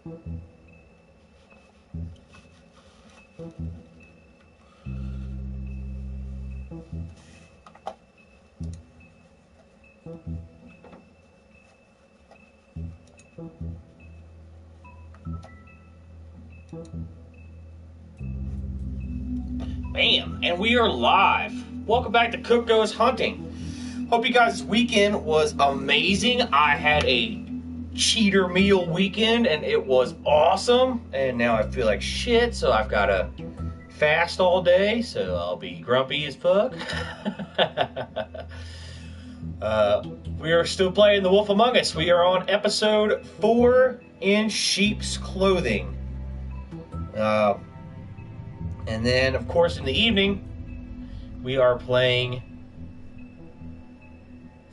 Bam! And we are live. Welcome back to Cook Goes Hunting. Hope you guys' weekend was amazing. I had a cheater meal weekend and it was awesome. And now I feel like shit, so I've got to fast all day, so I'll be grumpy as fuck. We are still playing The Wolf Among Us. We are on episode 4 in sheep's clothing. And then, of course, in the evening, we are playing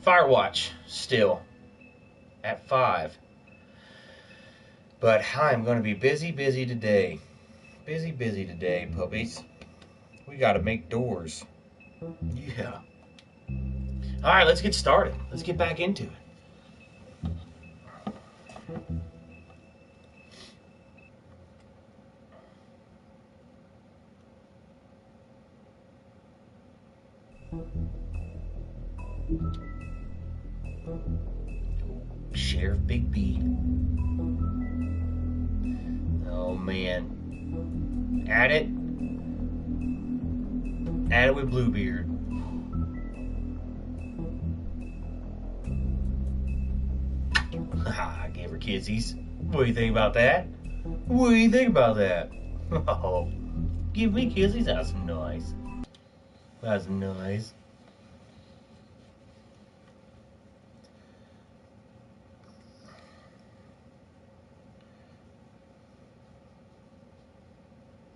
Firewatch still at 5. But I'm going to be busy today. Busy today, puppies. We got to make doors. Yeah. All right, let's get started. Let's get back into it. Sheriff Bigby. Oh man. Add it with Bluebeard. I gave her kizzies. What do you think about that? What do you think about that? Oh, give me kizzies? That's nice. That's nice.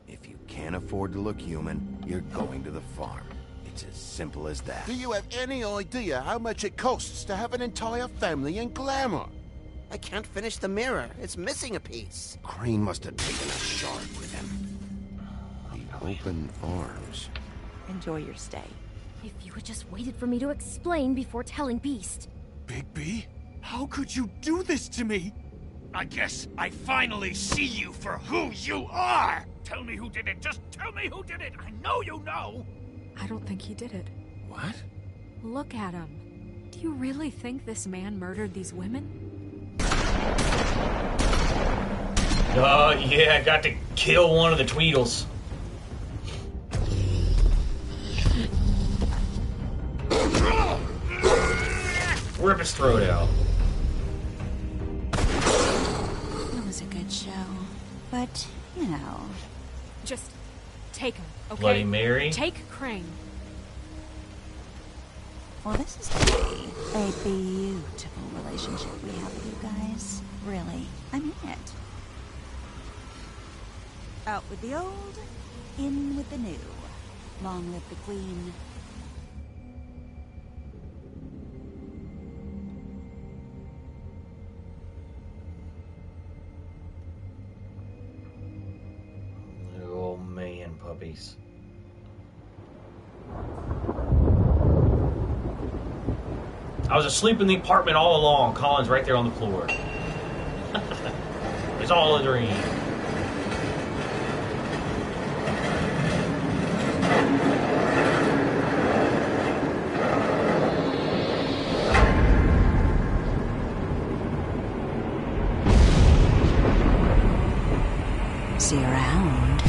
If you can't afford to look human, you're going to the farm. It's as simple as that. Do you have any idea how much it costs to have an entire family in glamour? I can't finish the mirror. It's missing a piece. Crane must have taken a shard with him. The open arms. Enjoy your stay. If you had just waited for me to explain before telling Beast. Bigby? How could you do this to me? I guess I finally see you for who you are! Tell me who did it! Just tell me who did it! I know you know! I don't think he did it. What? Look at him. Do you really think this man murdered these women? Oh yeah, I got to kill one of the Tweedles. Rip his throat out. It was a good show, but, you know... Just take him, okay? Bloody Mary? Take Crane. Well, this is gonna be a beautiful relationship we have with you guys. Really, I mean it. Out with the old, in with the new. Long live the Queen. Oh man, puppies. I was asleep in the apartment all along. Colin's right there on the floor. It's all a dream. See you around.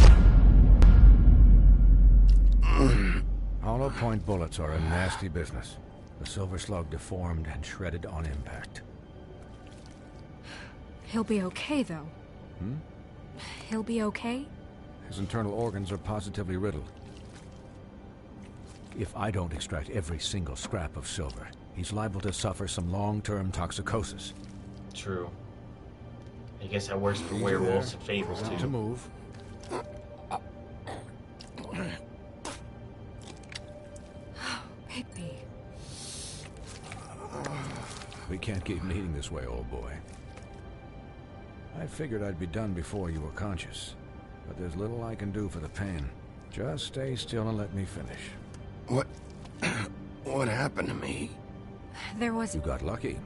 Hollow point bullets are a nasty business. The Silver Slug deformed and shredded on impact. He'll be okay, though. He'll be okay? His internal organs are positively riddled. If I don't extract every single scrap of silver, he's liable to suffer some long-term toxicosis. True. I guess that works for werewolves and fables too. To move. Bigby. We can't keep meeting this way, old boy. I figured I'd be done before you were conscious, but there's little I can do for the pain. Just stay still and let me finish. What happened to me? There was... You got lucky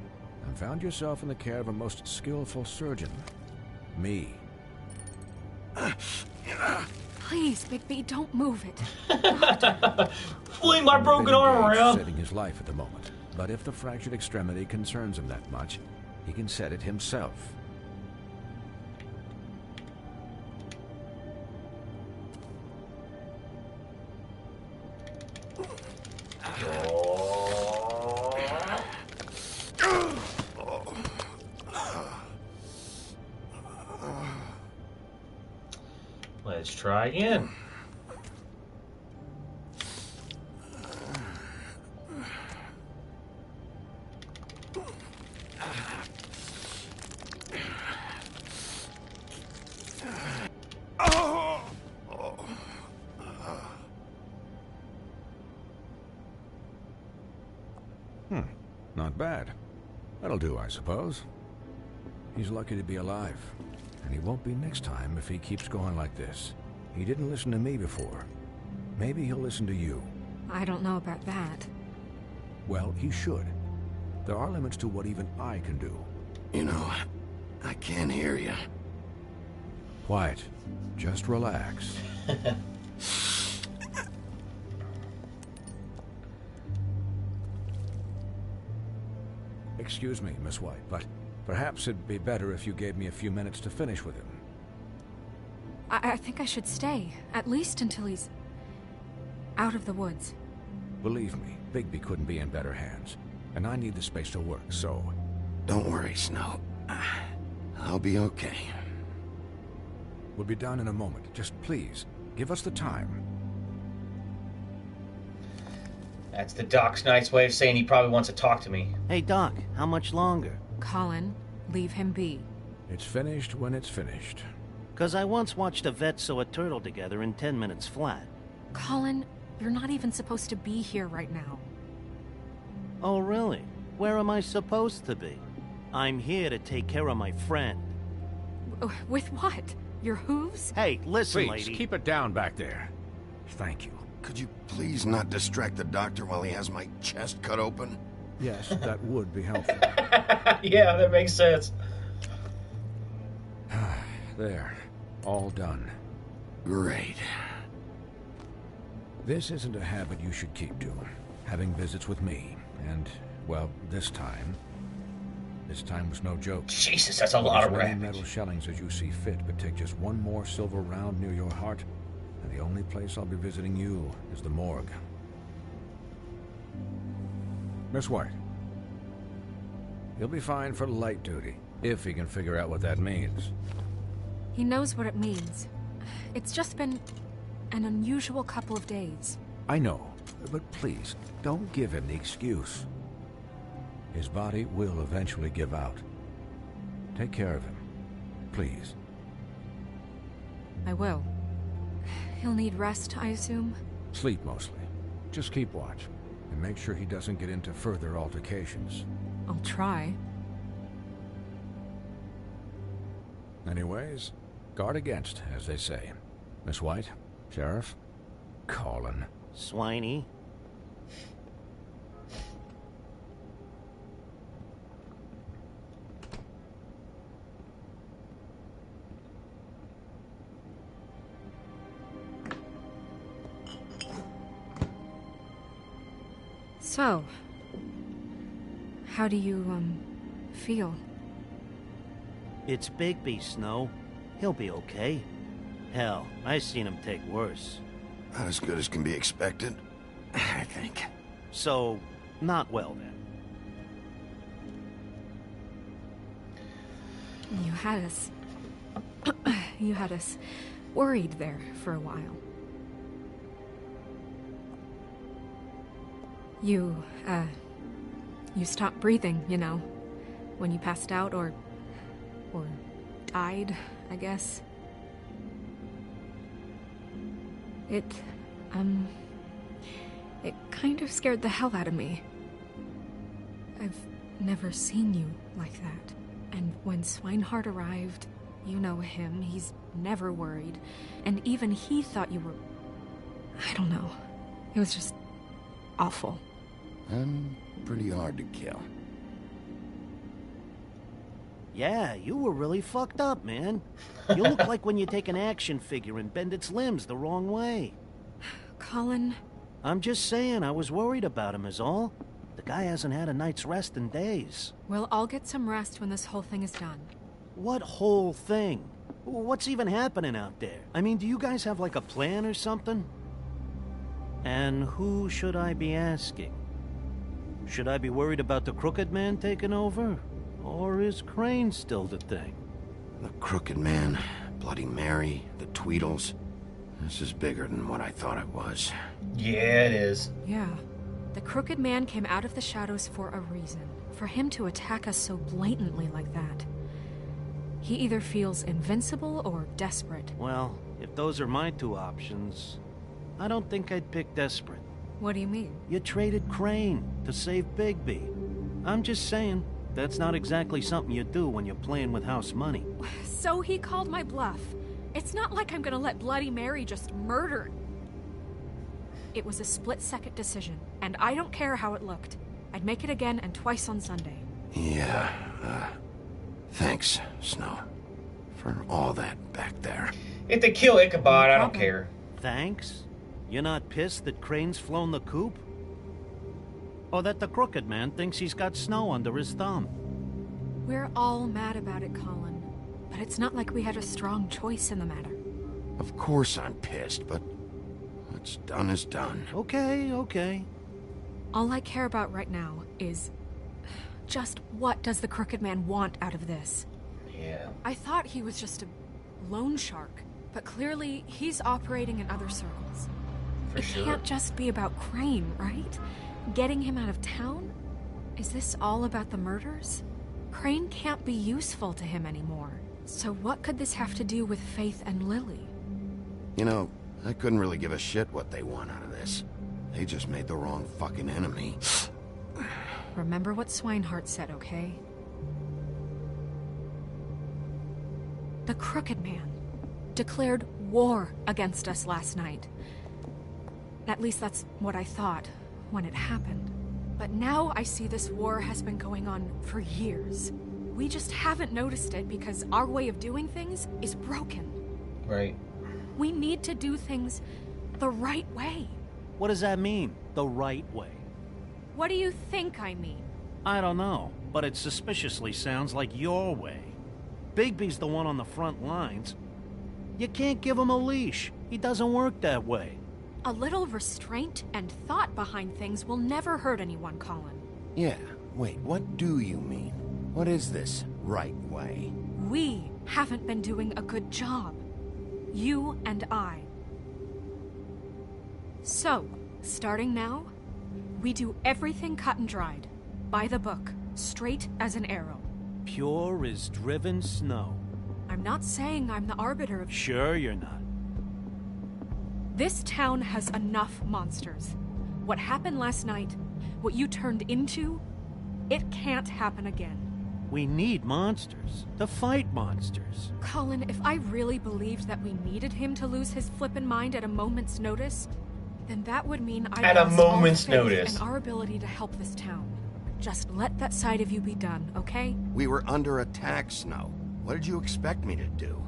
and found yourself in the care of a most skillful surgeon. Me. Please, Bigby, don't move it. Fling my broken arm around. Saving his life at the moment. But if the fractured extremity concerns him that much, he can set it himself. Let's try again. Not bad. That'll do, I suppose. He's lucky to be alive. And he won't be next time if he keeps going like this. He didn't listen to me before. Maybe he'll listen to you. I don't know about that. Well, he should. There are limits to what even I can do. You know, I can't hear you. Quiet. Just relax. Excuse me, Miss White, but perhaps it'd be better if you gave me a few minutes to finish with him. I think I should stay, at least until he's out of the woods. Believe me, Bigby couldn't be in better hands, and I need the space to work, so... Don't worry, Snow. I'll be okay. We'll be down in a moment. Just please, give us the time. That's the Doc's nice way of saying he probably wants to talk to me. Hey, Doc, how much longer? Colin, leave him be. It's finished when it's finished. 'Cause I once watched a vet sew a turtle together in 10 minutes flat. Colin, you're not even supposed to be here right now. Oh, really? Where am I supposed to be? I'm here to take care of my friend. With what? Your hooves? Hey, listen, Please, lady. keep it down back there. Thank you. Could you please not distract the doctor while he has my chest cut open? Yes, that would be helpful. Yeah, that makes sense. There. All done. Great. This isn't a habit you should keep to. Having visits with me. And, well, this time was no joke. Jesus, that's a lot of As many rabbits. metal shellings as you see fit, but take just one more silver round near your heart, and the only place I'll be visiting you is the morgue. Miss White. He'll be fine for light duty, if he can figure out what that means. He knows what it means. It's just been an unusual couple of days. I know, but please, don't give him the excuse. His body will eventually give out. Take care of him, please. I will. He'll need rest, I assume? Sleep mostly. Just keep watch, and make sure he doesn't get into further altercations. I'll try. Anyways, guard against, as they say. Miss White, Sheriff, Colin. Swiney. So, how do you, feel? It's Bigby, Snow. He'll be okay. Hell, I seen him take worse. Not as good as can be expected, I think. So, not well then. You had us... you had us worried there for a while. You stopped breathing, you know, when you passed out or died, I guess. It kind of scared the hell out of me. I've never seen you like that. And when Swinehart arrived, you know him, he's never worried. And even he thought you were... I don't know. It was just awful. And pretty hard to kill. Yeah, you were really fucked up, man. You look like when you take an action figure and bend its limbs the wrong way. Colin... I'm just saying, I was worried about him is all. The guy hasn't had a night's rest in days. We'll all get some rest when this whole thing is done. What whole thing? What's even happening out there? I mean, do you guys have like a plan or something? And who should I be asking? Should I be worried about the Crooked Man taking over? Or is Crane still the thing? The Crooked Man, Bloody Mary, the Tweedles. This is bigger than what I thought it was. Yeah, it is. Yeah. The Crooked Man came out of the shadows for a reason. For him to attack us so blatantly like that. He either feels invincible or desperate. Well, if those are my two options, I don't think I'd pick desperate. What do you mean? You traded Crane to save Bigby. I'm just saying, that's not exactly something you do when you're playing with house money. So he called my bluff. It's not like I'm gonna let Bloody Mary just murder. It was a split-second decision, and I don't care how it looked. I'd make it again and twice on Sunday. Yeah, thanks, Snow, for all that back there. If they kill Ichabod, I don't care. Thanks? You're not pissed that Crane's flown the coop? Or that the Crooked Man thinks he's got Snow under his thumb? We're all mad about it, Colin. But it's not like we had a strong choice in the matter. Of course I'm pissed, but what's done is done. Okay. All I care about right now is... just what does the Crooked Man want out of this? Yeah. I thought he was just a loan shark, but clearly he's operating in other circles. For sure. It can't just be about Crane, right? Getting him out of town? Is this all about the murders? Crane can't be useful to him anymore. So what could this have to do with Faith and Lily? You know, I couldn't really give a shit what they want out of this. They just made the wrong fucking enemy. Remember what Swinehart said, okay? The Crooked Man declared war against us last night. At least that's what I thought when it happened. But now I see this war has been going on for years. We just haven't noticed it because our way of doing things is broken. Right. We need to do things the right way. What does that mean, the right way? What do you think I mean? I don't know, but it suspiciously sounds like your way. Bigby's the one on the front lines. You can't give him a leash. He doesn't work that way. A little restraint and thought behind things will never hurt anyone, Colin. Yeah, wait, what do you mean? What is this right way? We haven't been doing a good job. You and I. So, starting now, we do everything cut and dried. By the book, straight as an arrow. Pure as driven snow. I'm not saying I'm the arbiter of... Sure you're not. This town has enough monsters. What happened last night, what you turned into, it can't happen again. We need monsters. To fight monsters. Colin, if I really believed that we needed him to lose his flippin' mind at a moment's notice, then that would mean I lost all faith in our ability to help this town. Just let that side of you be done, okay? We were under attack, Snow. What did you expect me to do?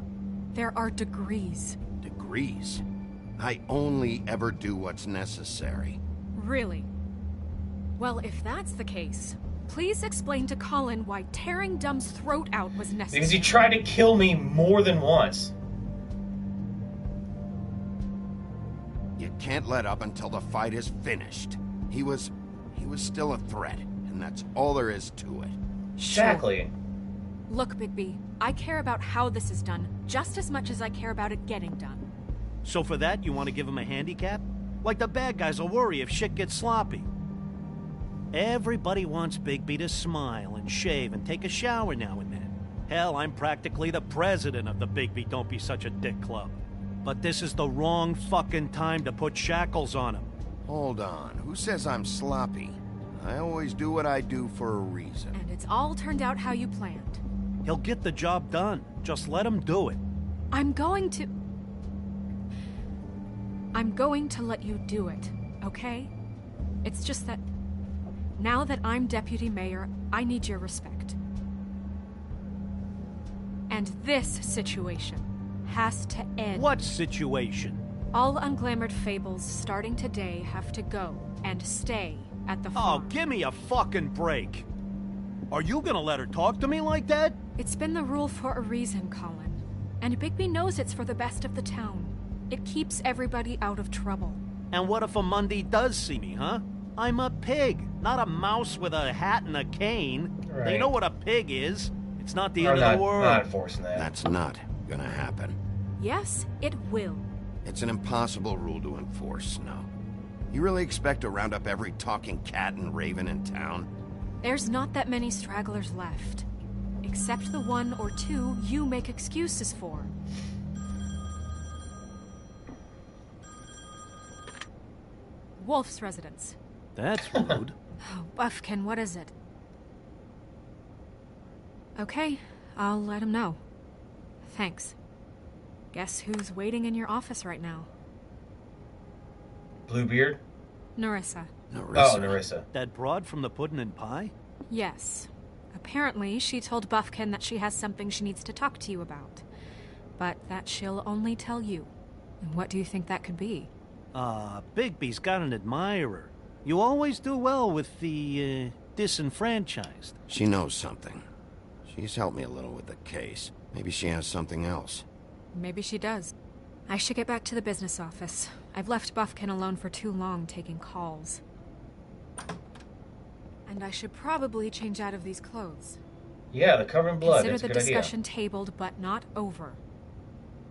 There are degrees. Degrees? I only ever do what's necessary. Really? Well, if that's the case, please explain to Colin why tearing Dumb's throat out was necessary. Because he tried to kill me more than once. You can't let up until the fight is finished. He was still a threat, and that's all there is to it. Exactly. Look, Bigby, I care about how this is done just as much as I care about it getting done. So for that, you want to give him a handicap? Like the bad guys will worry if shit gets sloppy. Everybody wants Bigby to smile and shave and take a shower now and then. Hell, I'm practically the president of the Bigby Don't Be Such a Dick Club. But this is the wrong fucking time to put shackles on him. Hold on, who says I'm sloppy? I always do what I do for a reason. And it's all turned out how you planned. He'll get the job done. Just let him do it. I'm going to let you do it, okay? It's just that now that I'm deputy mayor, I need your respect. And this situation has to end. What situation? All unglamored fables starting today have to go and stay at the farm. Oh, give me a fucking break. Are you gonna let her talk to me like that? It's been the rule for a reason, Colin. And Bigby knows it's for the best of the town. It keeps everybody out of trouble. And what if a Mundy does see me, huh? I'm a pig, not a mouse with a hat and a cane. Right. They know what a pig is. It's not the end of the world. Not enforcing that. That's not gonna happen. Yes, it will. It's an impossible rule to enforce, Snow. You really expect to round up every talking cat and raven in town? There's not that many stragglers left. Except the one or two you make excuses for. Wolf's residence. That's rude. Oh, Buffkin, what is it? Okay, I'll let him know. Thanks. Guess who's waiting in your office right now? Bluebeard? Narissa. Narissa. Oh, Narissa. That broad from the puddin' and pie? Yes. Apparently, she told Buffkin that she has something she needs to talk to you about. But that she'll only tell you. What do you think that could be? Bigby's got an admirer. You always do well with the, disenfranchised. She knows something. She's helped me a little with the case. Maybe she has something else. Maybe she does. I should get back to the business office. I've left Buffkin alone for too long taking calls. And I should probably change out of these clothes. Yeah, the covered in blood. Consider That's a the good discussion tabled, but not over.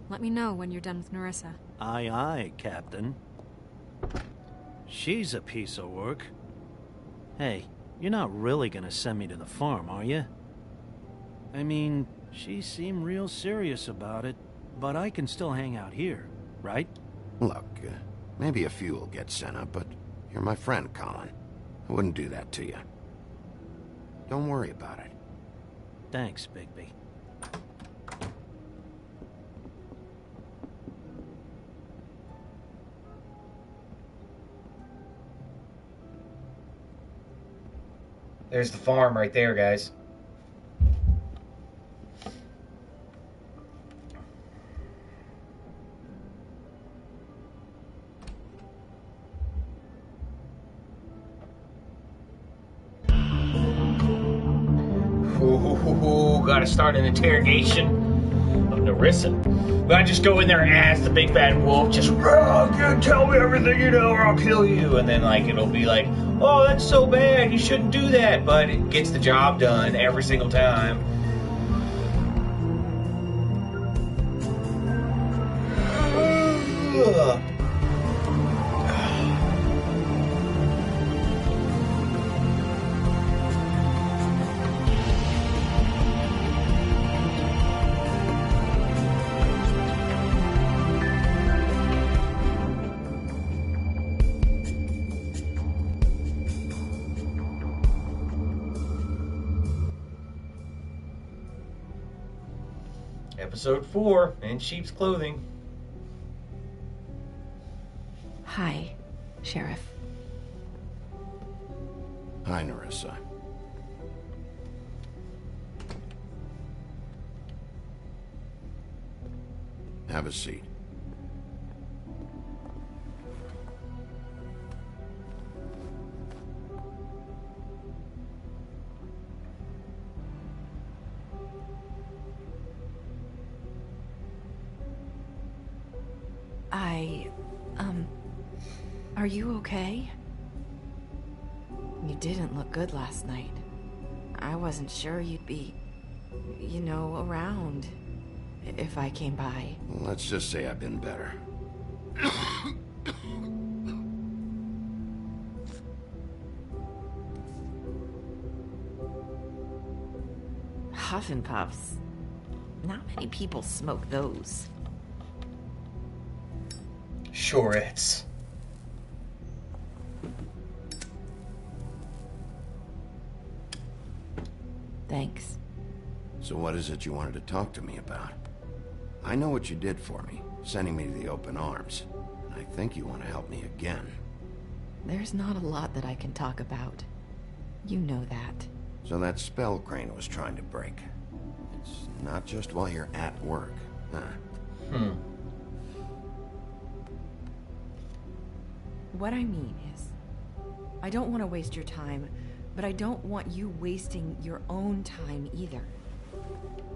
Let me know when you're done with Narissa. Aye, aye, Captain. She's a piece of work. Hey, you're not really gonna send me to the farm, are you? I mean, she seemed real serious about it, but I can still hang out here, right? Look, maybe a few will get sent up, but you're my friend, Colin. I wouldn't do that to you. Don't worry about it. Thanks, Bigby. There's the farm right there, guys. Ooh, gotta start an interrogation of Narissa. Gotta just go in there and ask the big bad wolf, just tell me everything you know or I'll kill you. And then like it'll be like, oh, that's so bad, you shouldn't do that. But it gets the job done every single time. Episode 4, In Sheep's Clothing. Hi, Sheriff. Hi, Narissa. Have a seat. Are you okay? You didn't look good last night. I wasn't sure you'd be, you know, around if I came by. Let's just say I've been better. Huffin' Puffs. Not many people smoke those. Sure it's. Thanks. So what is it you wanted to talk to me about? I know what you did for me, sending me to the open arms. And I think you want to help me again. There's not a lot that I can talk about. You know that. So that spell Crane was trying to break. It's Not just while you're at work. Huh. What I mean is, I don't want to waste your time, but I don't want you wasting your own time either.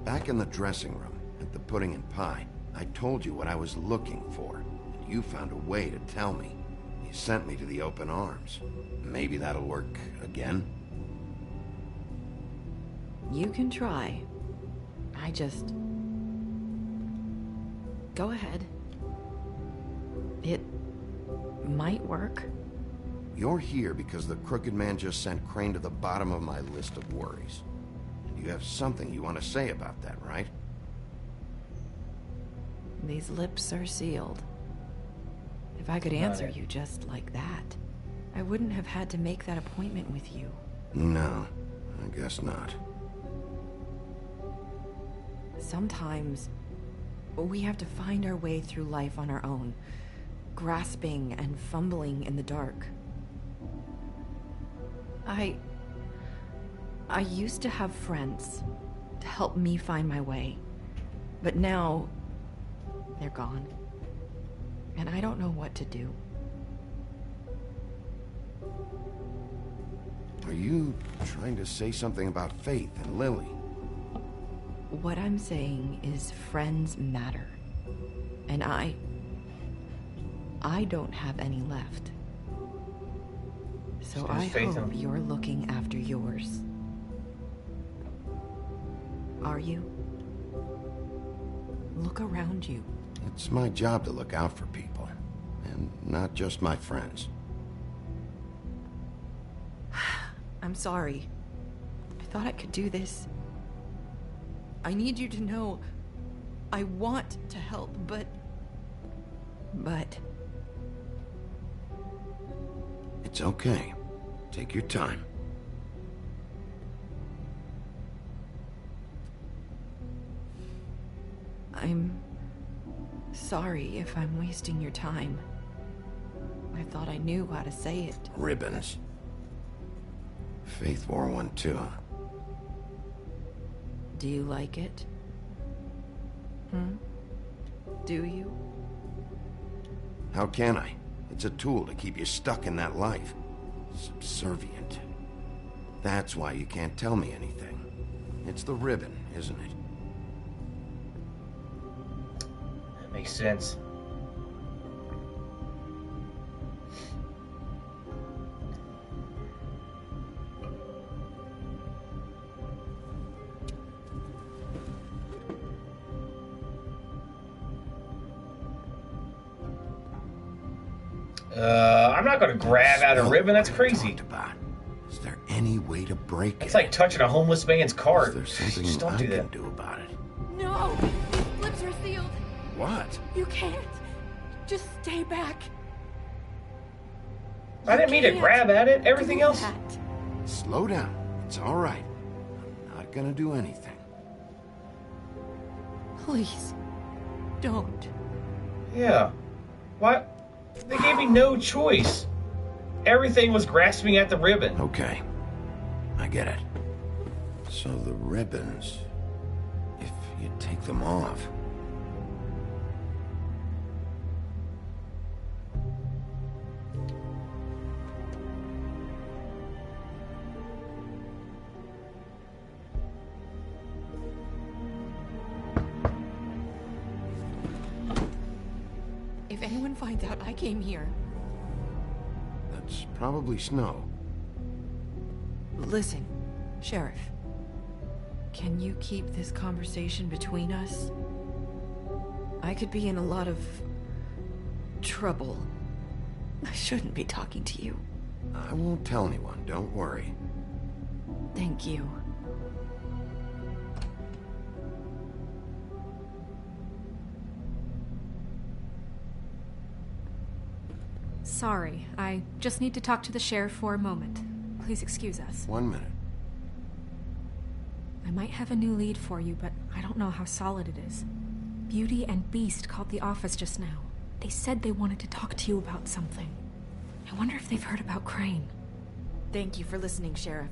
Back in the dressing room, at the pudding and pie, I told you what I was looking for, and you found a way to tell me. You sent me to the open arms. Maybe that'll work again? You can try. I just... Go ahead. It might work. You're here because the crooked man just sent Crane to the bottom of my list of worries. And you have something you want to say about that, right? These lips are sealed. If I could answer you just like that, I wouldn't have had to make that appointment with you. No, I guess not. Sometimes, we have to find our way through life on our own, grasping and fumbling in the dark. I used to have friends to help me find my way, but now they're gone, and I don't know what to do. Are you trying to say something about Faith and Lily? What I'm saying is friends matter, and I don't have any left. So I hope you're looking after yours. Are you? Look around you. It's my job to look out for people, and not just my friends. I'm sorry. I thought I could do this. I need you to know I want to help, but... It's okay. Take your time. I'm sorry if I'm wasting your time. I thought I knew how to say it. Ribbons. Faith wore one too. Do you like it? Do you? How can I? It's a tool to keep you stuck in that life. Subservient. That's why you can't tell me anything. It's the ribbon, isn't it? That makes sense. I'm not gonna grab out a ribbon. That's crazy. Is there any way to break it? It's like touching a homeless man's cart. Is there something Just don't I do can that. do about it? No! These lips are sealed! What? You can't! Just stay back! I didn't mean to grab at it. Everything else... Slow down. It's all right. I'm not gonna do anything. Please, don't. Yeah. What? They gave me no choice. Everything was grasping at the ribbon. Okay. I get it. So the ribbons... if you take them off... If anyone finds out I came here... That's probably snow. Listen, Sheriff. Can you keep this conversation between us? I could be in a lot of... trouble. I shouldn't be talking to you. I won't tell anyone, don't worry. Thank you. Sorry, I just need to talk to the sheriff for a moment. Please excuse us. 1 minute. I might have a new lead for you, but I don't know how solid it is. Beauty and Beast called the office just now. They said they wanted to talk to you about something. I wonder if they've heard about Crane. Thank you for listening, Sheriff.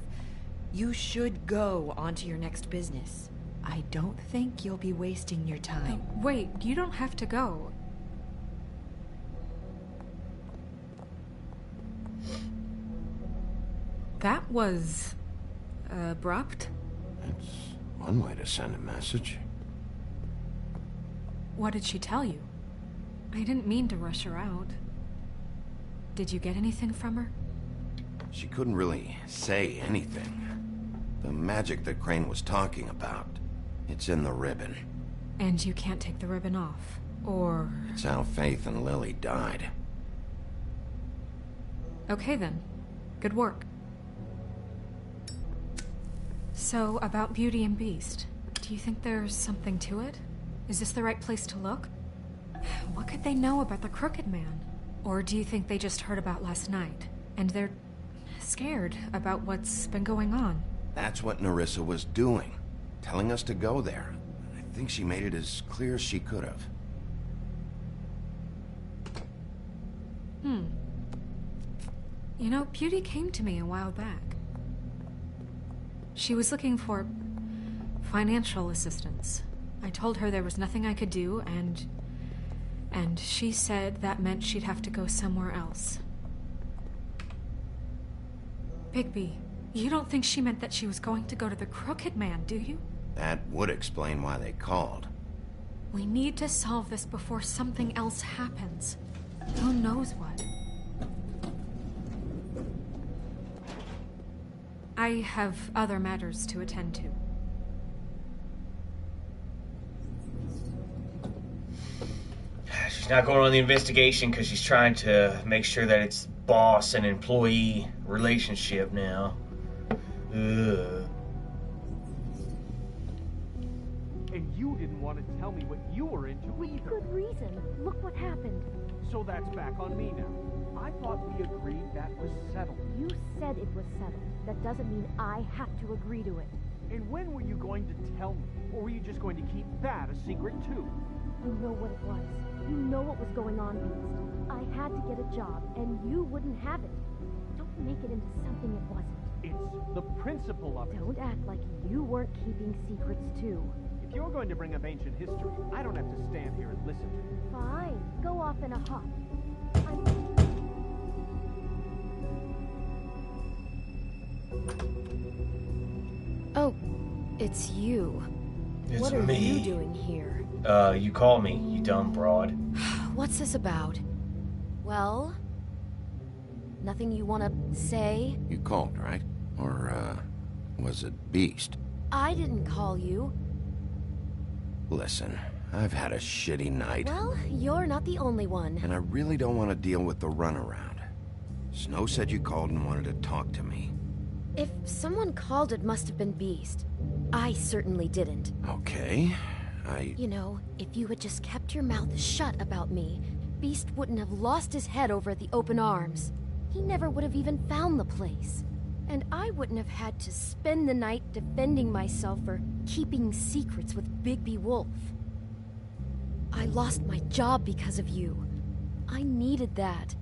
You should go on to your next business. I don't think you'll be wasting your time. Wait, you don't have to go. That was abrupt. That's one way to send a message. What did she tell you? I didn't mean to rush her out. Did you get anything from her? She couldn't really say anything. The magic that Crane was talking about, it's in the ribbon. And you can't take the ribbon off, or... It's how Faith and Lily died. Okay then. Good work. So, about Beauty and Beast, do you think there's something to it? Is this the right place to look? What could they know about the Crooked Man? Or do you think they just heard about last night, and they're scared about what's been going on? That's what Nerissa was doing, telling us to go there. I think she made it as clear as she could have. You know, Beauty came to me a while back. She was looking for financial assistance. I told her there was nothing I could do, and she said that meant she'd have to go somewhere else. Bigby, you don't think she meant that she was going to go to the Crooked Man, do you? That would explain why they called. We need to solve this before something else happens. Who knows what? I have other matters to attend to. She's not going on the investigation because she's trying to make sure that it's boss and employee relationship now. Ugh. And you didn't want to tell me what you were into either. Good reason. Look what happened. So that's back on me now. I thought we agreed that was settled. You said it was settled. That doesn't mean I have to agree to it. And when were you going to tell me? Or were you just going to keep that a secret too? You know what it was. You know what was going on, Beast. I had to get a job, and you wouldn't have it. Don't make it into something it wasn't. It's the principle of it. Don't act like you weren't keeping secrets too. If you're going to bring up ancient history, I don't have to stand here and listen to you. Fine. Go off in a huff. Oh, it's you. It's what are me. you doing here? You call me, you dumb broad. What's this about? Well, nothing you want to say? You called, right? Or, was it Beast? I didn't call you. Listen, I've had a shitty night. Well, you're not the only one. And I really don't want to deal with the runaround. Snow said you called and wanted to talk to me. If someone called, it must have been Beast. I certainly didn't. Okay, You know, if you had just kept your mouth shut about me, Beast wouldn't have lost his head over at the open arms. He never would have even found the place. And I wouldn't have had to spend the night defending myself for keeping secrets with Bigby Wolf. I lost my job because of you. I needed that.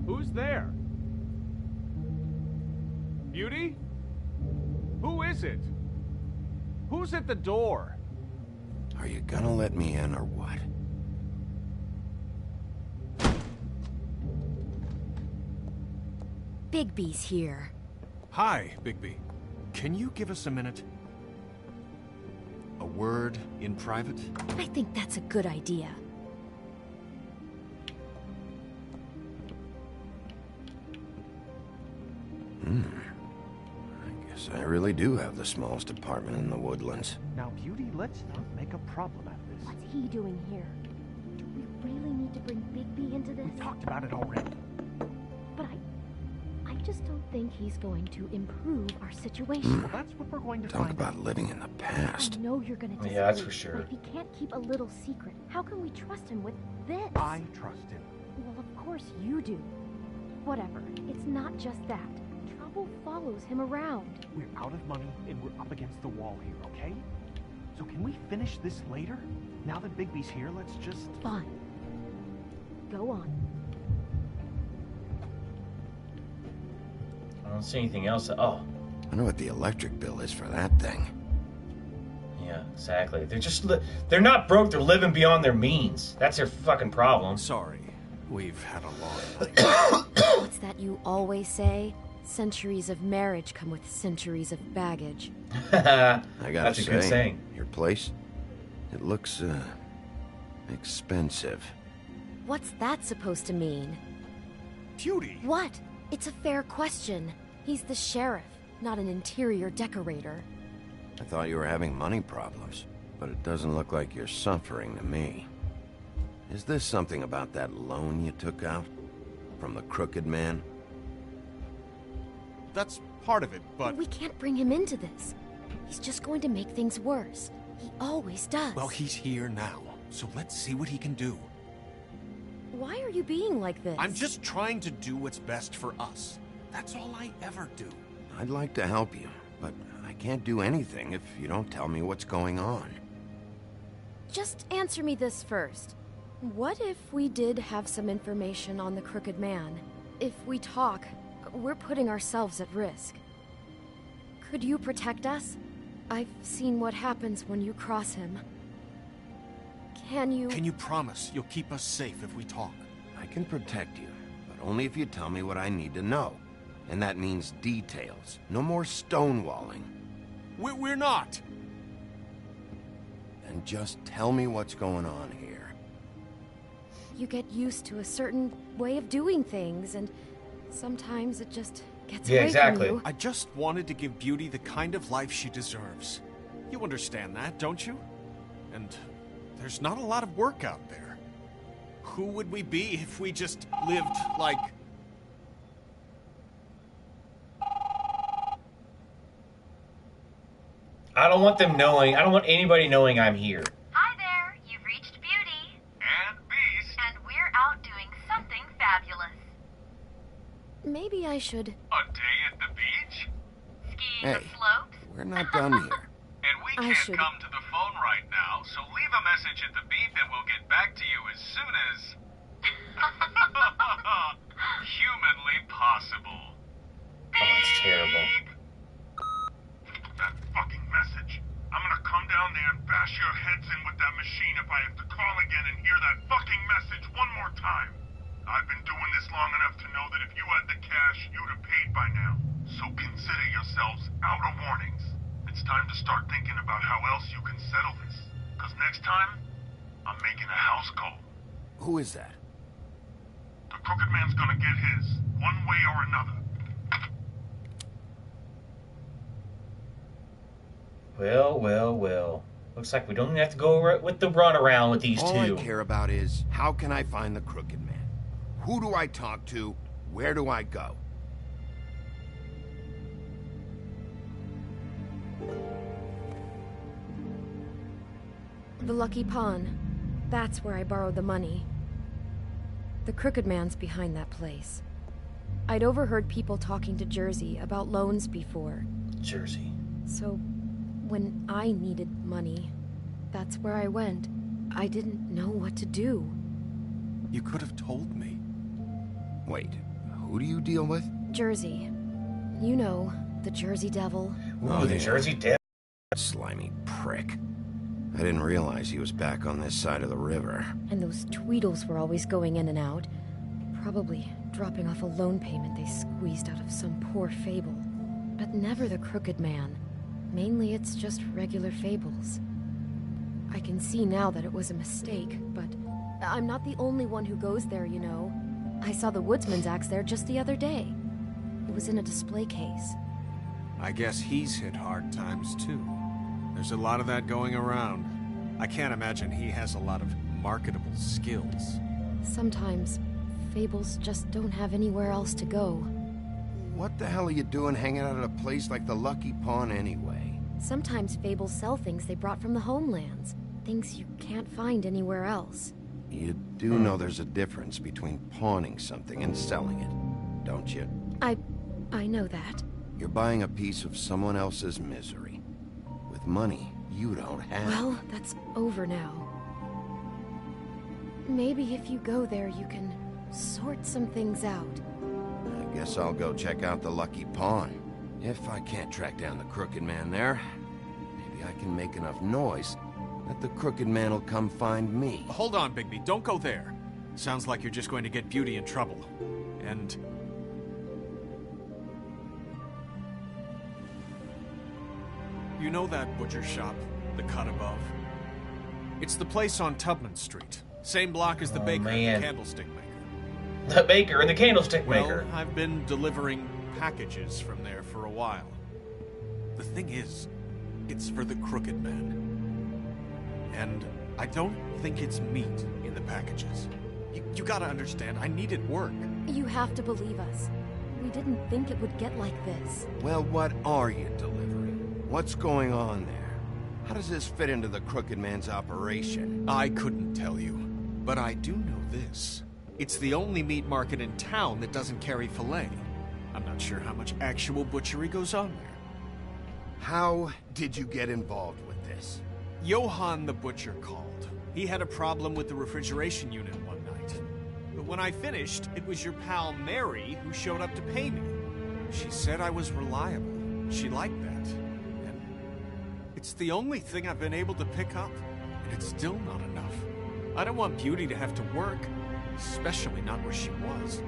Who's there? Beauty? Who is it? Who's at the door? Are you gonna let me in or what? Bigby's here. Hi, Bigby. Can you give us a minute? A word in private? I think that's a good idea. I guess I really do have the smallest apartment in the Woodlands. Now, Beauty, let's not make a problem out of this. What's he doing here? Do we really need to bring Bigby into this? We talked about it already. But I just don't think he's going to improve our situation. Well, that's what we're going to Talk find about living in the past. I know you're gonna disagree. Yeah, that's for sure. But if he can't keep a little secret, how can we trust him with this? I trust him. Well, of course you do. Whatever. It's not just that. Trouble follows him around. We're out of money and we're up against the wall here, okay? So can we finish this later? Now that Bigby's here, let's just... Fine. Go on. I don't see anything else. Oh. I know what the electric bill is for that thing. Yeah, exactly. They're not broke, they're living beyond their means. That's their fucking problem. Sorry. We've had a long night. What's that you always say? Centuries of marriage come with centuries of baggage. I gotta That's a good say, saying. your place, it looks, expensive. What's that supposed to mean? Beauty? What? It's a fair question. He's the sheriff, not an interior decorator. I thought you were having money problems, but it doesn't look like you're suffering to me. Is this something about that loan you took out? From the Crooked Man? That's part of it, but... We can't bring him into this. He's just going to make things worse. He always does. Well, he's here now, so let's see what he can do. Why are you being like this? I'm just trying to do what's best for us. That's all I ever do. I'd like to help you, but I can't do anything if you don't tell me what's going on. Just answer me this first. What if we did have some information on the Crooked Man? If we talk, we're putting ourselves at risk. Could you protect us? I've seen what happens when you cross him. Can you promise you'll keep us safe if we talk? I can protect you, but only if you tell me what I need to know. And that means details. No more stonewalling. We're not! And just tell me what's going on here. You get used to a certain way of doing things, and sometimes it just gets Yeah, away exactly. from you. I just wanted to give Beauty the kind of life she deserves. You understand that, don't you? And there's not a lot of work out there. Who would we be if we just lived like... I don't want them knowing. I don't want anybody knowing I'm here. Hi there, you've reached Beauty. And Beast. And we're out doing something fabulous. Maybe I should... A day at the beach? Skiing Hey, the slopes? we're not done here. And we I can't should- come to the phone right now, so leave a message at the beep and we'll get back to you as soon as... humanly possible. Oh, that's terrible. That fucking message. I'm gonna come down there and bash your heads in with that machine if I have to call again and hear that fucking message one more time. I've been doing this long enough to know that if you had the cash, you'd have paid by now. So consider yourselves out of warnings. It's time to start thinking about how else you can settle this. Because next time, I'm making a house call. Who is that? The Crooked Man's gonna get his, one way or another. Well, well, well. Looks like we don't even have to go with the runaround with these All two. I care about is, how can I find the Crooked Man? Who do I talk to? Where do I go? The Lucky Pawn. That's where I borrowed the money. The Crooked Man's behind that place. I'd overheard people talking to Jersey about loans before. Jersey. So, when I needed money, that's where I went. I didn't know what to do. You could have told me. Wait, who do you deal with? Jersey. You know, the Jersey Devil. Ooh, the Jersey Devil. Slimy prick. I didn't realize he was back on this side of the river. And those Tweedles were always going in and out. Probably dropping off a loan payment they squeezed out of some poor Fable. But never the Crooked Man. Mainly it's just regular Fables. I can see now that it was a mistake, but I'm not the only one who goes there, you know. I saw the Woodsman's axe there just the other day. It was in a display case. I guess he's hit hard times too. There's a lot of that going around. I can't imagine he has a lot of marketable skills. Sometimes, Fables just don't have anywhere else to go. What the hell are you doing hanging out at a place like the Lucky Pawn anyway? Sometimes Fables sell things they brought from the homelands. Things you can't find anywhere else. You do know there's a difference between pawning something and selling it, don't you? I know that. You're buying a piece of someone else's misery. With money you don't have. Well, that's over now. Maybe if you go there, you can sort some things out. I guess I'll go check out the Lucky Pawn. If I can't track down the Crooked Man there, maybe I can make enough noise that the crooked man will come find me. Hold on, Bigby. Don't go there. Sounds like you're just going to get Beauty in trouble. And... you know that butcher shop, the cut above? It's the place on Tubman Street. Same block as the baker and the candlestick maker. The baker and the candlestick maker. Well, I've been delivering packages from there for a while. The thing is, it's for the crooked man. And I don't think it's meat in the packages. You gotta understand, I needed work. You have to believe us. We didn't think it would get like this. Well, what are you delivering? What's going on there? How does this fit into the crooked man's operation? I couldn't tell you, but I do know this. It's the only meat market in town that doesn't carry filet. I'm not sure how much actual butchery goes on there. How did you get involved with this? Johann the butcher called. He had a problem with the refrigeration unit one night. But when I finished, it was your pal Mary who showed up to pay me. She said I was reliable. She liked that. And it's the only thing I've been able to pick up, and it's still not enough. I don't want Beauty to have to work, especially not where she was.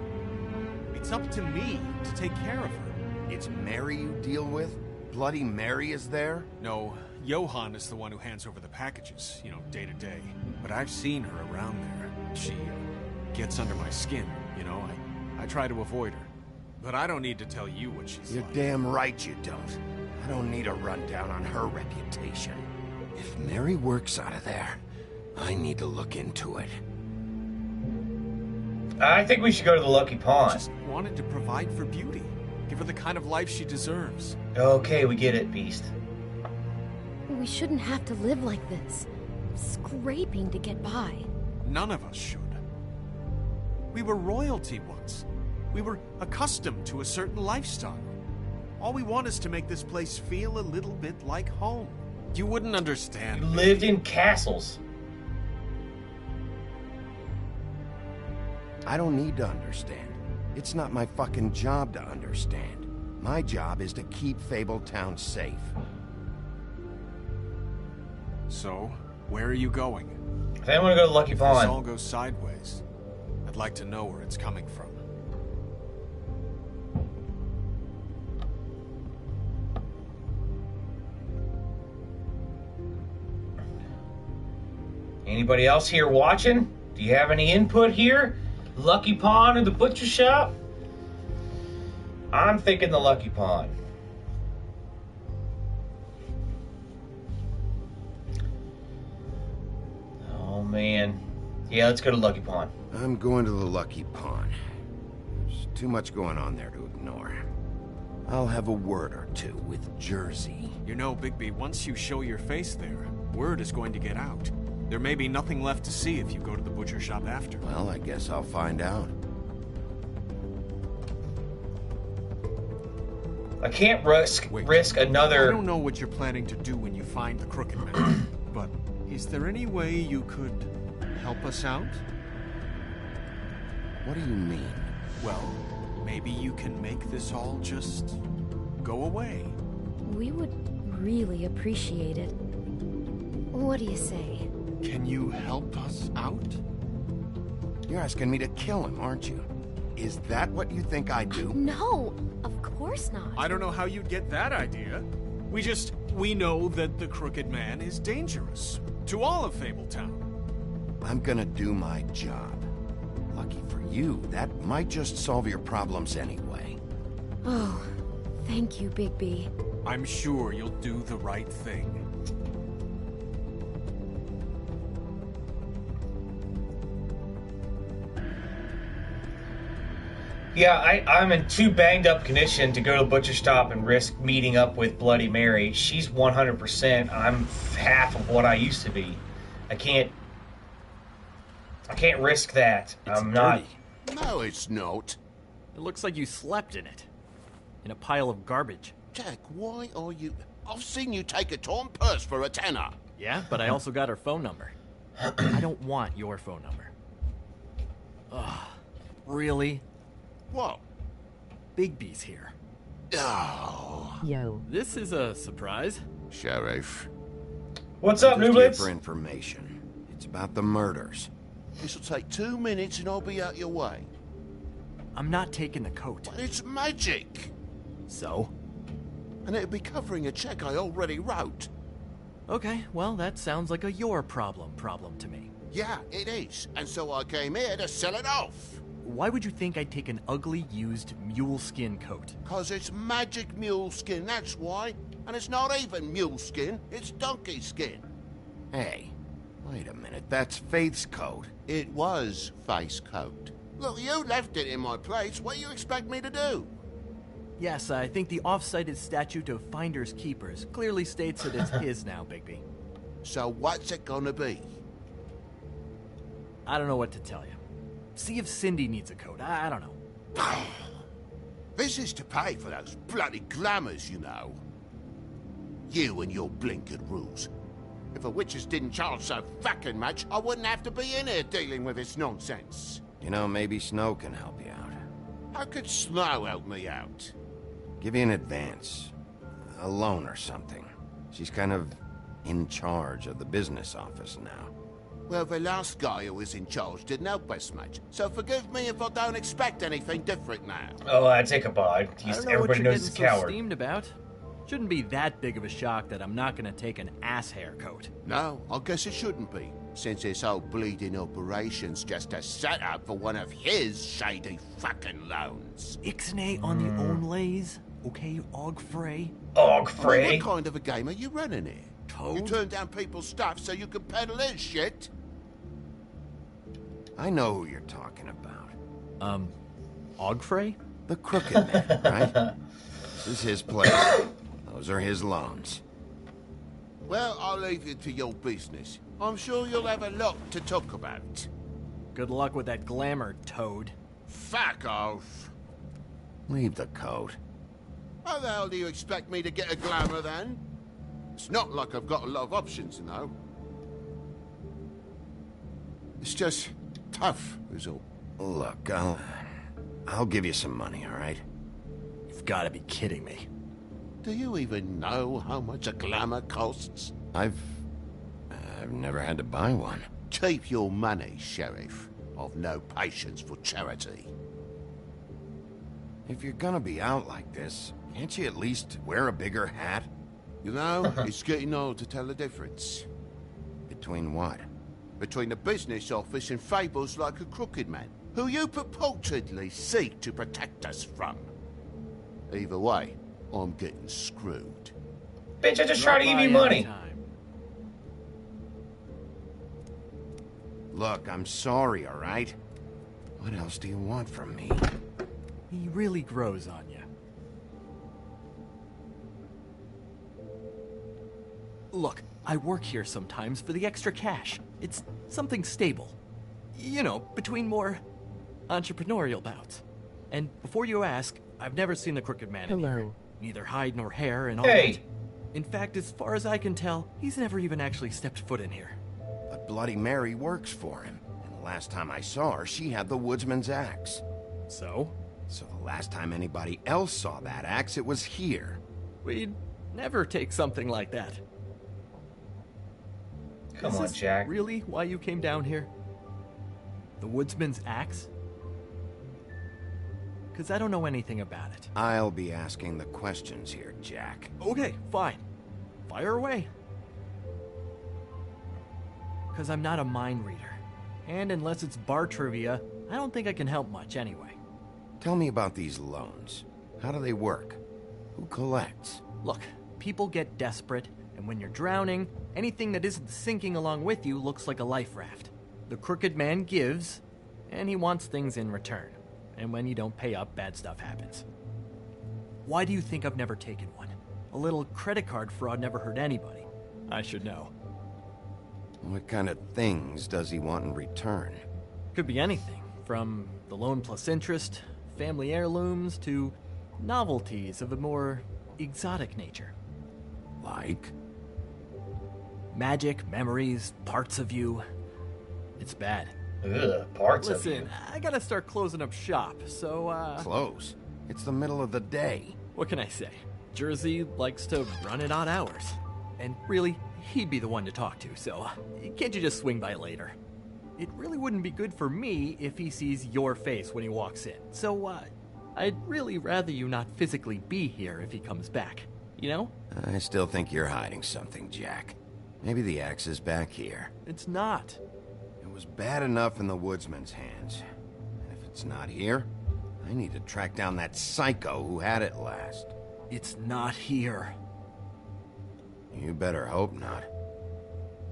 It's up to me to take care of her. It's Mary you deal with? Bloody Mary is there? No, Johann is the one who hands over the packages, you know, day to day. But I've seen her around there. She gets under my skin, you know. I try to avoid her. But I don't need to tell you what she's You're like. damn right you don't. I don't need a rundown on her reputation. If Mary works out of there, I need to look into it. I think we should go to the Lucky Pond. I just wanted to provide for Beauty. Give her the kind of life she deserves. Okay, we get it, Beast. We shouldn't have to live like this. Scraping to get by. None of us should. We were royalty once. We were accustomed to a certain lifestyle. All we want is to make this place feel a little bit like home. You wouldn't understand. You lived in castles. I don't need to understand. It's not my fucking job to understand. My job is to keep Fabletown safe. So, where are you going? I think I want to go to Lucky If Pond. this all goes sideways, I'd like to know where it's coming from. Anybody else here watching? Do you have any input here? Lucky Pond or the butcher shop? I'm thinking the Lucky Pond. Oh man. Yeah, let's go to Lucky Pond. I'm going to the Lucky Pond. There's too much going on there to ignore. I'll have a word or two with Jersey. You know, Bigby, once you show your face there, word is going to get out. There may be nothing left to see if you go to the butcher shop after. Well, I guess I'll find out. I can't risk another... I don't know what you're planning to do when you find the crooked man, but is there any way you could help us out? What do you mean? Well, maybe you can make this all just go away. We would really appreciate it. What do you say? Can you help us out? You're asking me to kill him, aren't you? Is that what you think I do? No, of course not. I don't know how you'd get that idea. We know that the crooked man is dangerous. To all of Fabletown. I'm gonna do my job. Lucky for you, that might just solve your problems anyway. Oh, thank you, Bigby. I'm sure you'll do the right thing. Yeah, I'm in too banged up condition to go to the butcher shop and risk meeting up with Bloody Mary. She's 100%. I'm half of what I used to be. I can't risk that. I'm not. No, it's not. It looks like you slept in it. In a pile of garbage. Jack, why are you... I've seen you take a torn purse for a tenner. Yeah, but I also got her phone number. I don't want your phone number. Ugh. Really? What? Bigby's here. Oh. Yo. This is a surprise. Sheriff, What's up, I'm just here Nublitz? for information. It's about the murders. This'll take 2 minutes and I'll be out your way. I'm not taking the coat. But it's magic! So? And it'll be covering a check I already wrote. Okay, well, that sounds like a your problem to me. Yeah, it is. And so I came here to sell it off. Why would you think I'd take an ugly, used mule skin coat? 'Cause it's magic mule skin, that's why. And it's not even mule skin, it's donkey skin. Hey, wait a minute. That's Faith's coat. It was Faith's coat. Look, you left it in my place. What do you expect me to do? Yes, I think the off-cited statute of finders keepers clearly states that it's his now, Bigby. So what's it gonna be? I don't know what to tell you. See if Cindy needs a coat. I don't know. This is to pay for those bloody glamours, you know. You and your blinkered rules. If the witches didn't charge so fucking much, I wouldn't have to be in here dealing with this nonsense. You know, maybe Snow can help you out. How could Snow help me out? Give you an advance. A loan or something. She's kind of in charge of the business office now. Well, the last guy who was in charge didn't help us much, so forgive me if I don't expect anything different now. Oh, I take a bite. I don't know Everybody what you're knows getting he's a so coward. steamed about. Shouldn't be that big of a shock that I'm not gonna take an ass hair coat. No, I guess it shouldn't be, since this whole bleeding operation's just a setup for one of his shady fucking loans. Ixnay on the own lays, okay, Og Frey? Og I mean, Frey? what kind of a game are you running here? Toad? You turn down people's stuff so you can peddle his shit? I know who you're talking about. Og Frey? The Crooked Man, right? This is his place. Those are his loans. Well, I'll leave you to your business. I'm sure you'll have a lot to talk about. Good luck with that glamour, Toad. Fuck off. Leave the coat. How the hell do you expect me to get a glamour then? It's not like I've got a lot of options, you know. It's just tough, is all. Look, I'll give you some money, all right? You've got to be kidding me. Do you even know how much a glamour costs? I've never had to buy one. Keep your money, Sheriff. I've no patience for charity. If you're gonna be out like this, can't you at least wear a bigger hat? You know, it's getting old to tell the difference. Between what? Between the business office and fables like a Crooked Man, who you purportedly seek to protect us from. Either way, I'm getting screwed. Bitch, I just tried to give you money. Look, I'm sorry, all right? What else do you want from me? He really grows on you. Look, I work here sometimes for the extra cash. It's something stable. You know, between more entrepreneurial bouts. And before you ask, I've never seen the Crooked Man in here. Neither hide nor hair and all that. In fact, as far as I can tell, he's never even actually stepped foot in here. But Bloody Mary works for him. And the last time I saw her, she had the woodsman's axe. So? So the last time anybody else saw that axe, it was here. We'd never take something like that. Come Is on, this Jack. Really why you came down here? The woodsman's axe? Because I don't know anything about it. I'll be asking the questions here, Jack. Okay, fine. Fire away. Because I'm not a mind reader. And unless it's bar trivia, I don't think I can help much anyway. Tell me about these loans. How do they work? Who collects? Look, people get desperate, and when you're drowning, anything that isn't sinking along with you looks like a life raft. The Crooked Man gives, and he wants things in return. And when you don't pay up, bad stuff happens. Why do you think I've never taken one? A little credit card fraud never hurt anybody. I should know. What kind of things does he want in return? Could be anything, from the loan plus interest, family heirlooms, to novelties of a more exotic nature. Like? Magic, memories, parts of you. It's bad. Ugh, parts of you. Listen, I gotta start closing up shop, so, Close? It's the middle of the day. What can I say? Jersey likes to run at odd hours. And really, he'd be the one to talk to, so can't you just swing by later? It really wouldn't be good for me if he sees your face when he walks in, so I'd really rather you not physically be here if he comes back, you know? I still think you're hiding something, Jack. Maybe the axe is back here. It's not. It was bad enough in the woodsman's hands. And if it's not here, I need to track down that psycho who had it last. It's not here. You better hope not.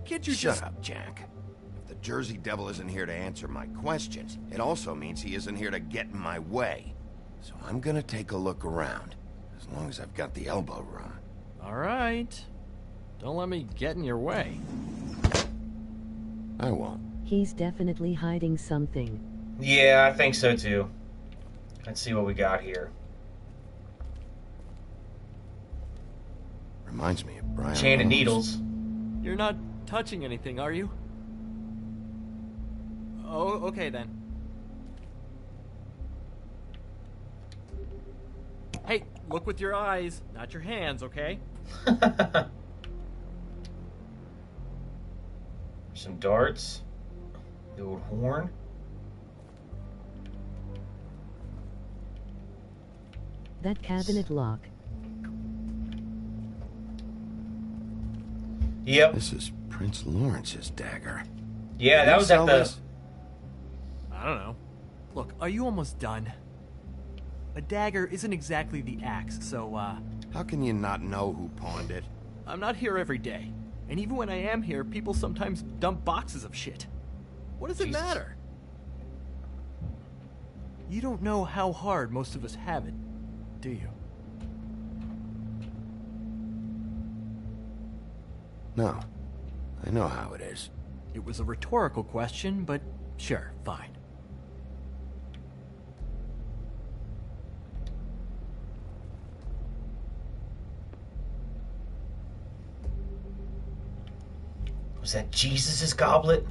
Can't you Shut up, Jack. If the Jersey Devil isn't here to answer my questions, it also means he isn't here to get in my way. So I'm gonna take a look around, as long as I've got the elbow room. All right. Don't let me get in your way. I won't. He's definitely hiding something. Yeah, I think so too. Let's see what we got here. Reminds me of Brian. Chain of needles. You're not touching anything, are you? Oh, okay then. Hey, look with your eyes, not your hands, okay? Some darts. The old horn. That cabinet lock. Yep. This is Prince Lawrence's dagger. Yeah, that was at the... I don't know. Look, are you almost done? A dagger isn't exactly the axe, so, How can you not know who pawned it? I'm not here every day. And even when I am here, people sometimes dump boxes of shit. What does it matter? You don't know how hard most of us have it, do you? No. I know how it is. It was a rhetorical question, but sure, fine. Was that Jesus' goblet?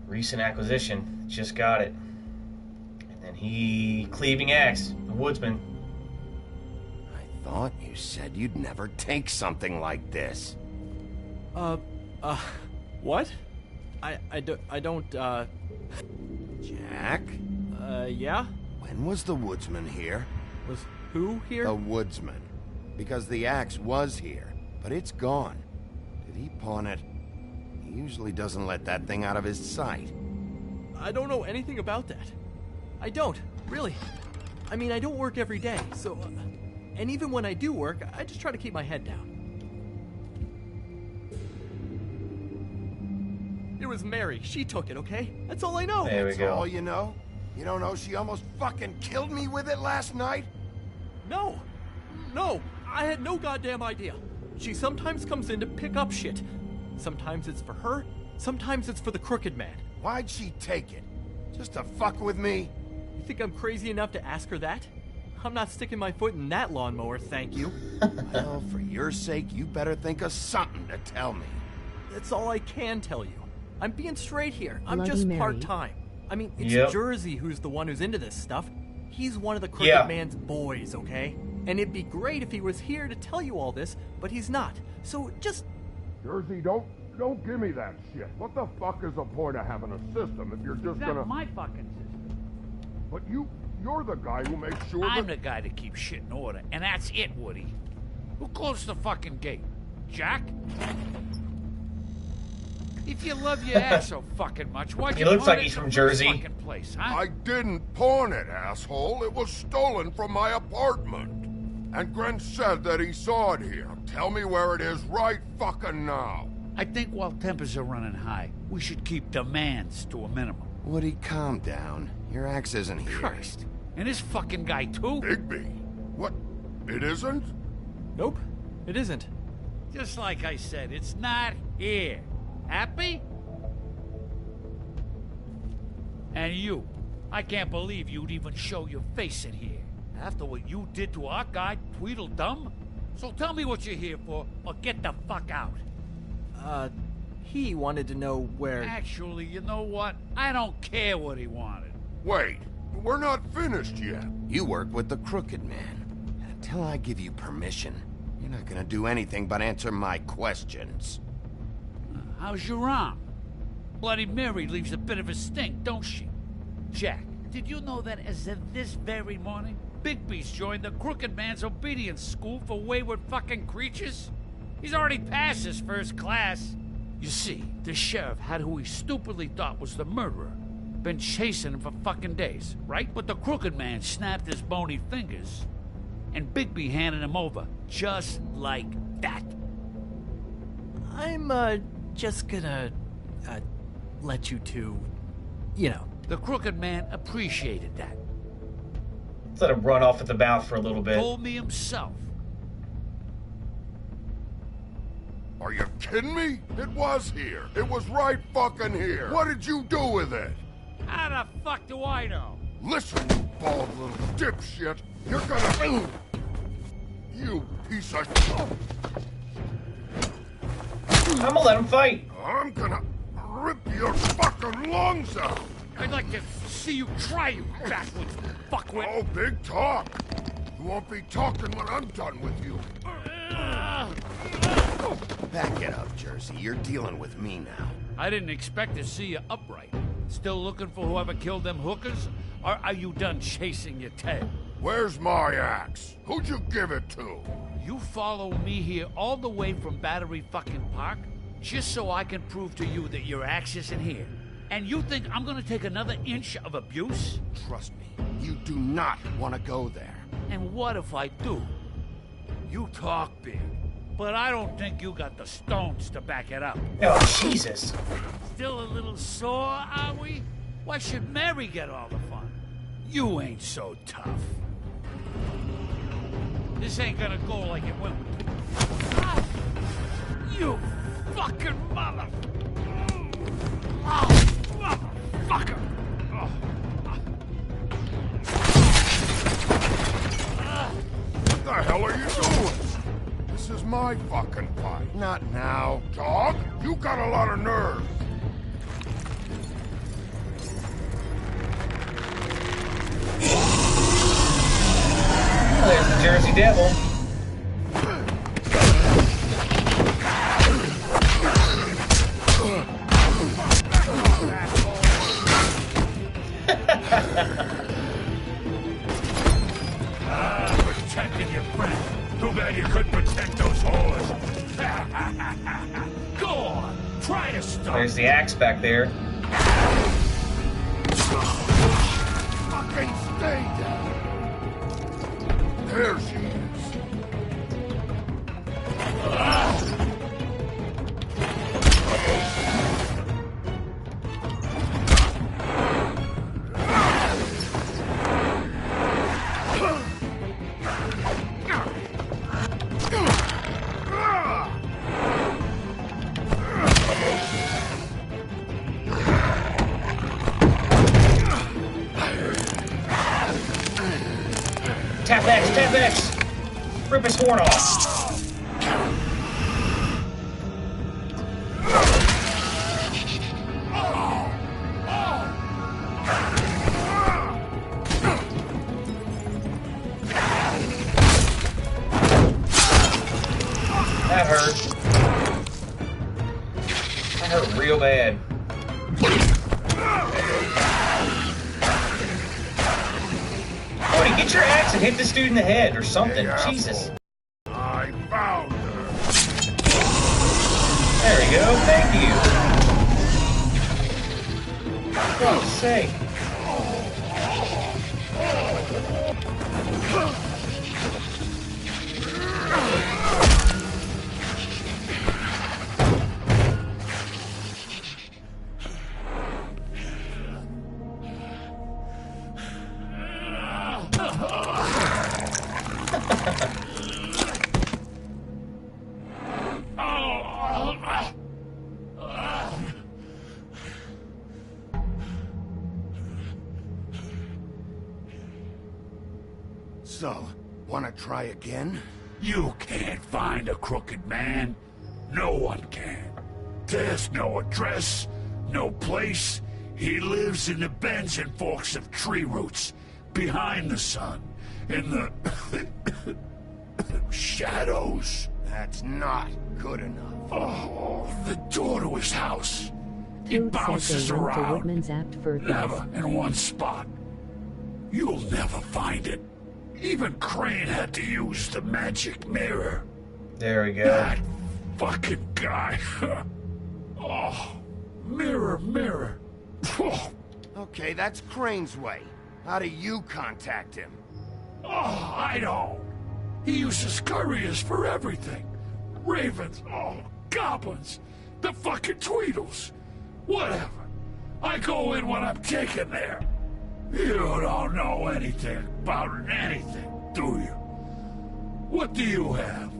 Recent acquisition. Just got it. And then he... Cleaving axe. The woodsman. I thought you said you'd never take something like this. What? I don't, Jack? Yeah? When was the woodsman here? Was who here? The woodsman. Because the axe was here, but it's gone. Did he pawn it? He usually doesn't let that thing out of his sight. I don't know anything about that. I don't, really. I mean, I don't work every day, so... and even when I do work, I just try to keep my head down. It was Mary. She took it, okay? That's all I know. There we That's go. all you know? You don't know she almost fucking killed me with it last night? No! No! I had no goddamn idea. She sometimes comes in to pick up shit. Sometimes it's for her, sometimes it's for the crooked man. Why'd she take it? Just to fuck with me? You think I'm crazy enough to ask her that? I'm not sticking my foot in that lawnmower, thank you. Well, for your sake, you better think of something to tell me. That's all I can tell you. I'm being straight here. I'm Bloody just Mary. part-time. I mean, it's Yep. Jersey who's the one who's into this stuff. He's one of the crooked man's boys, okay? And it'd be great if he was here to tell you all this, but he's not. So just... Jersey, don't give me that shit. What the fuck is the point of having a system if you're just That's gonna... my fucking system. But you're the guy who makes sure I'm the guy that keeps shit in order, and that's it, Woody. Who closed the fucking gate? Jack? If you love your ass so fucking much, why'd He you looks pawn like it he's in from the first Jersey. fucking place, huh? I didn't pawn it, asshole. It was stolen from my apartment. And Gren said that he saw it here. Tell me where it is right fucking now. I think while tempers are running high, we should keep demands to a minimum. Woody, calm down. Your axe isn't here. Christ. And this fucking guy, too? Bigby. What? It isn't? Nope, it isn't. Just like I said, it's not here. Happy? And you. I can't believe you'd even show your face in here. After what you did to our guy, Tweedledum? So tell me what you're here for, or get the fuck out. He wanted to know where... Actually, you know what? I don't care what he wanted. Wait, we're not finished yet. You work with the crooked man. Until I give you permission, you're not gonna do anything but answer my questions. How's your arm? Bloody Mary leaves a bit of a stink, don't she? Jack, did you know that as of this very morning, Bigby's joined the Crooked Man's Obedience School for Wayward Fucking Creatures? He's already passed his first class. You see, the sheriff had who he stupidly thought was the murderer. Been chasing him for fucking days, right? But the Crooked Man snapped his bony fingers, and Bigby handed him over, just like that. I'm, just gonna, let you two, you know. The Crooked Man appreciated that. Let's let him run off at the mouth for a little bit. Told me himself. Are you kidding me? It was here. It was right fucking here. What did you do with it? How the fuck do I know? Listen, you bald little dipshit. You're gonna... You piece of... I'm gonna let him fight. I'm gonna rip your fucking lungs out. I'd like to see you try, you backwoods fuckwit. Oh, big talk. You won't be talking when I'm done with you. Back it up, Jersey. You're dealing with me now. I didn't expect to see you upright. Still looking for whoever killed them hookers? Or are you done chasing your tail? Where's my axe? Who'd you give it to? You follow me here all the way from Battery fucking Park just so I can prove to you that your axe isn't here. And you think I'm gonna take another inch of abuse? Trust me, you do not want to go there. And what if I do? You talk big, but I don't think you got the stones to back it up. Oh, Jesus. Still a little sore, are we? Why should Mary get all the fun? You ain't so tough. This ain't gonna go like it went with you. Ah! You fucking mother... Oh, motherfucker! Oh. What the hell are you doing? This is my fucking fight. Not now. Dog, you got a lot of nerve. There's the Jersey Devil. Protecting your friend. Too bad you couldn't protect those whores. Go on, try to stop. There's the axe back there. Fucking stay down. There she is. Tap X, tap X. Rip his horn off. That hurt. That hurt real bad. Cody, get your axe and hit this dude in the head or something. Hey, Jesus. I found her. There we go. Thank you. For God's sake. So, wanna try again? You can't find a Crooked Man. No one can. There's no address, no place. He lives in the bends and forks of tree roots, behind the sun, in the Shadows. That's not good enough. Oh, the door to his house. It Toad said bounces they went to around. Woodman's Apt for Never in one spot. You'll never find it. Even Crane had to use the magic mirror. There we go. That fucking guy. Oh, mirror, mirror. Oh. Okay, that's Crane's way. How do you contact him? Oh, I don't. He uses couriers for everything. Ravens, goblins, the fucking Tweedles. Whatever. I go in when I'm taken there. You don't know anything about anything, do you? What do you have?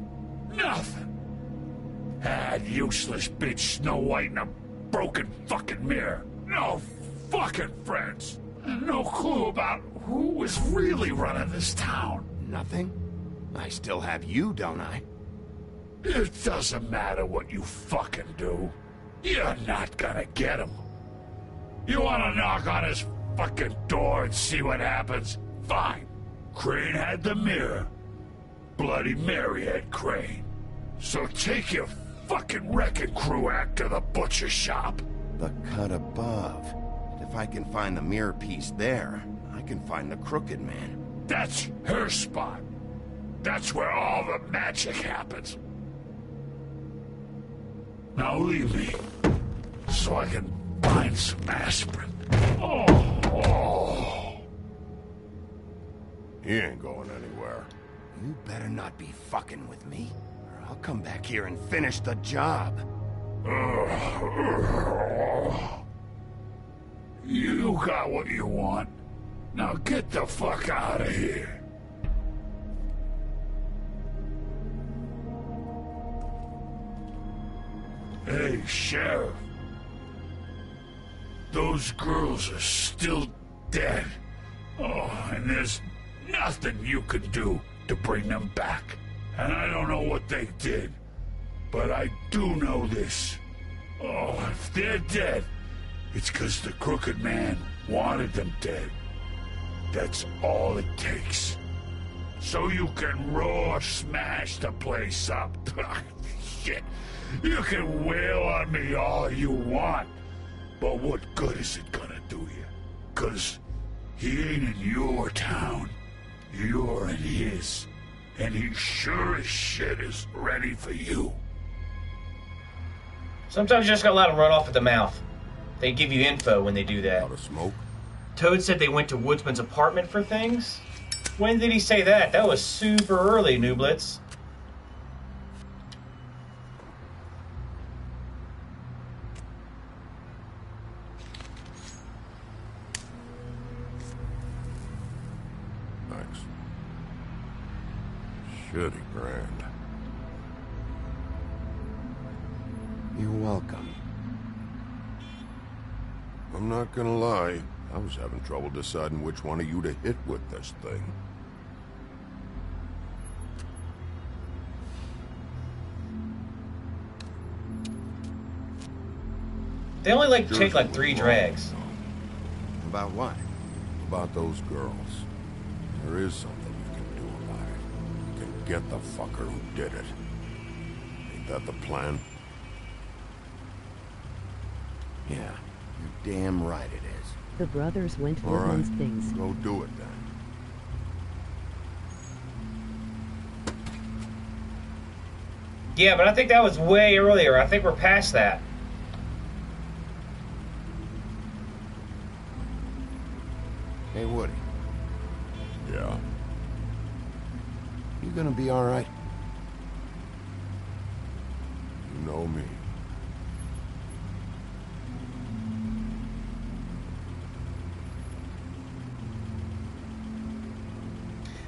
Nothing. Had useless bitch Snow White in a broken fucking mirror. No fucking friends. And no clue about who was really running this town. Nothing? I still have you, don't I? It doesn't matter what you fucking do. You're not gonna get him. You wanna knock on his fucking door and see what happens? Fine. Crane had the mirror. Bloody Mary had Crane. So take your fucking wrecking crew act to the butcher shop. The cut above. If I can find the mirror piece there, I can find the Crooked Man. That's her spot. That's where all the magic happens. Now leave me, so I can find some aspirin. Oh. He ain't going anywhere. You better not be fucking with me, or I'll come back here and finish the job. You got what you want. Now get the fuck out of here. Hey, Sheriff. Those girls are still dead. Oh, and there's nothing you can do to bring them back. And I don't know what they did, but I do know this. Oh, if they're dead, it's 'cause the Crooked Man wanted them dead. That's all it takes. So you can roar smash the place up. Shit. You can wail on me all you want, but what good is it gonna do you? 'Cause he ain't in your town. You're in his. And he sure as shit is ready for you. Sometimes you just gotta let them run off at the mouth. They give you info when they do that. Out of smoke? Toad said they went to Woodsman's apartment for things. When did he say that? That was super early, Nooblets. Thanks. Shitty grand. You're welcome. I'm not gonna lie. I was having trouble deciding which one of you to hit with this thing. They only take like 3 drags. About what? About those girls. There is something you can do about it. You can get the fucker who did it. Ain't that the plan? Yeah, you're damn right it is. The brothers went All right, Woodman's things. go do it then. Yeah, but I think that was way earlier. I think we're past that. Hey, Woody. Yeah. You gonna be all right? You know me.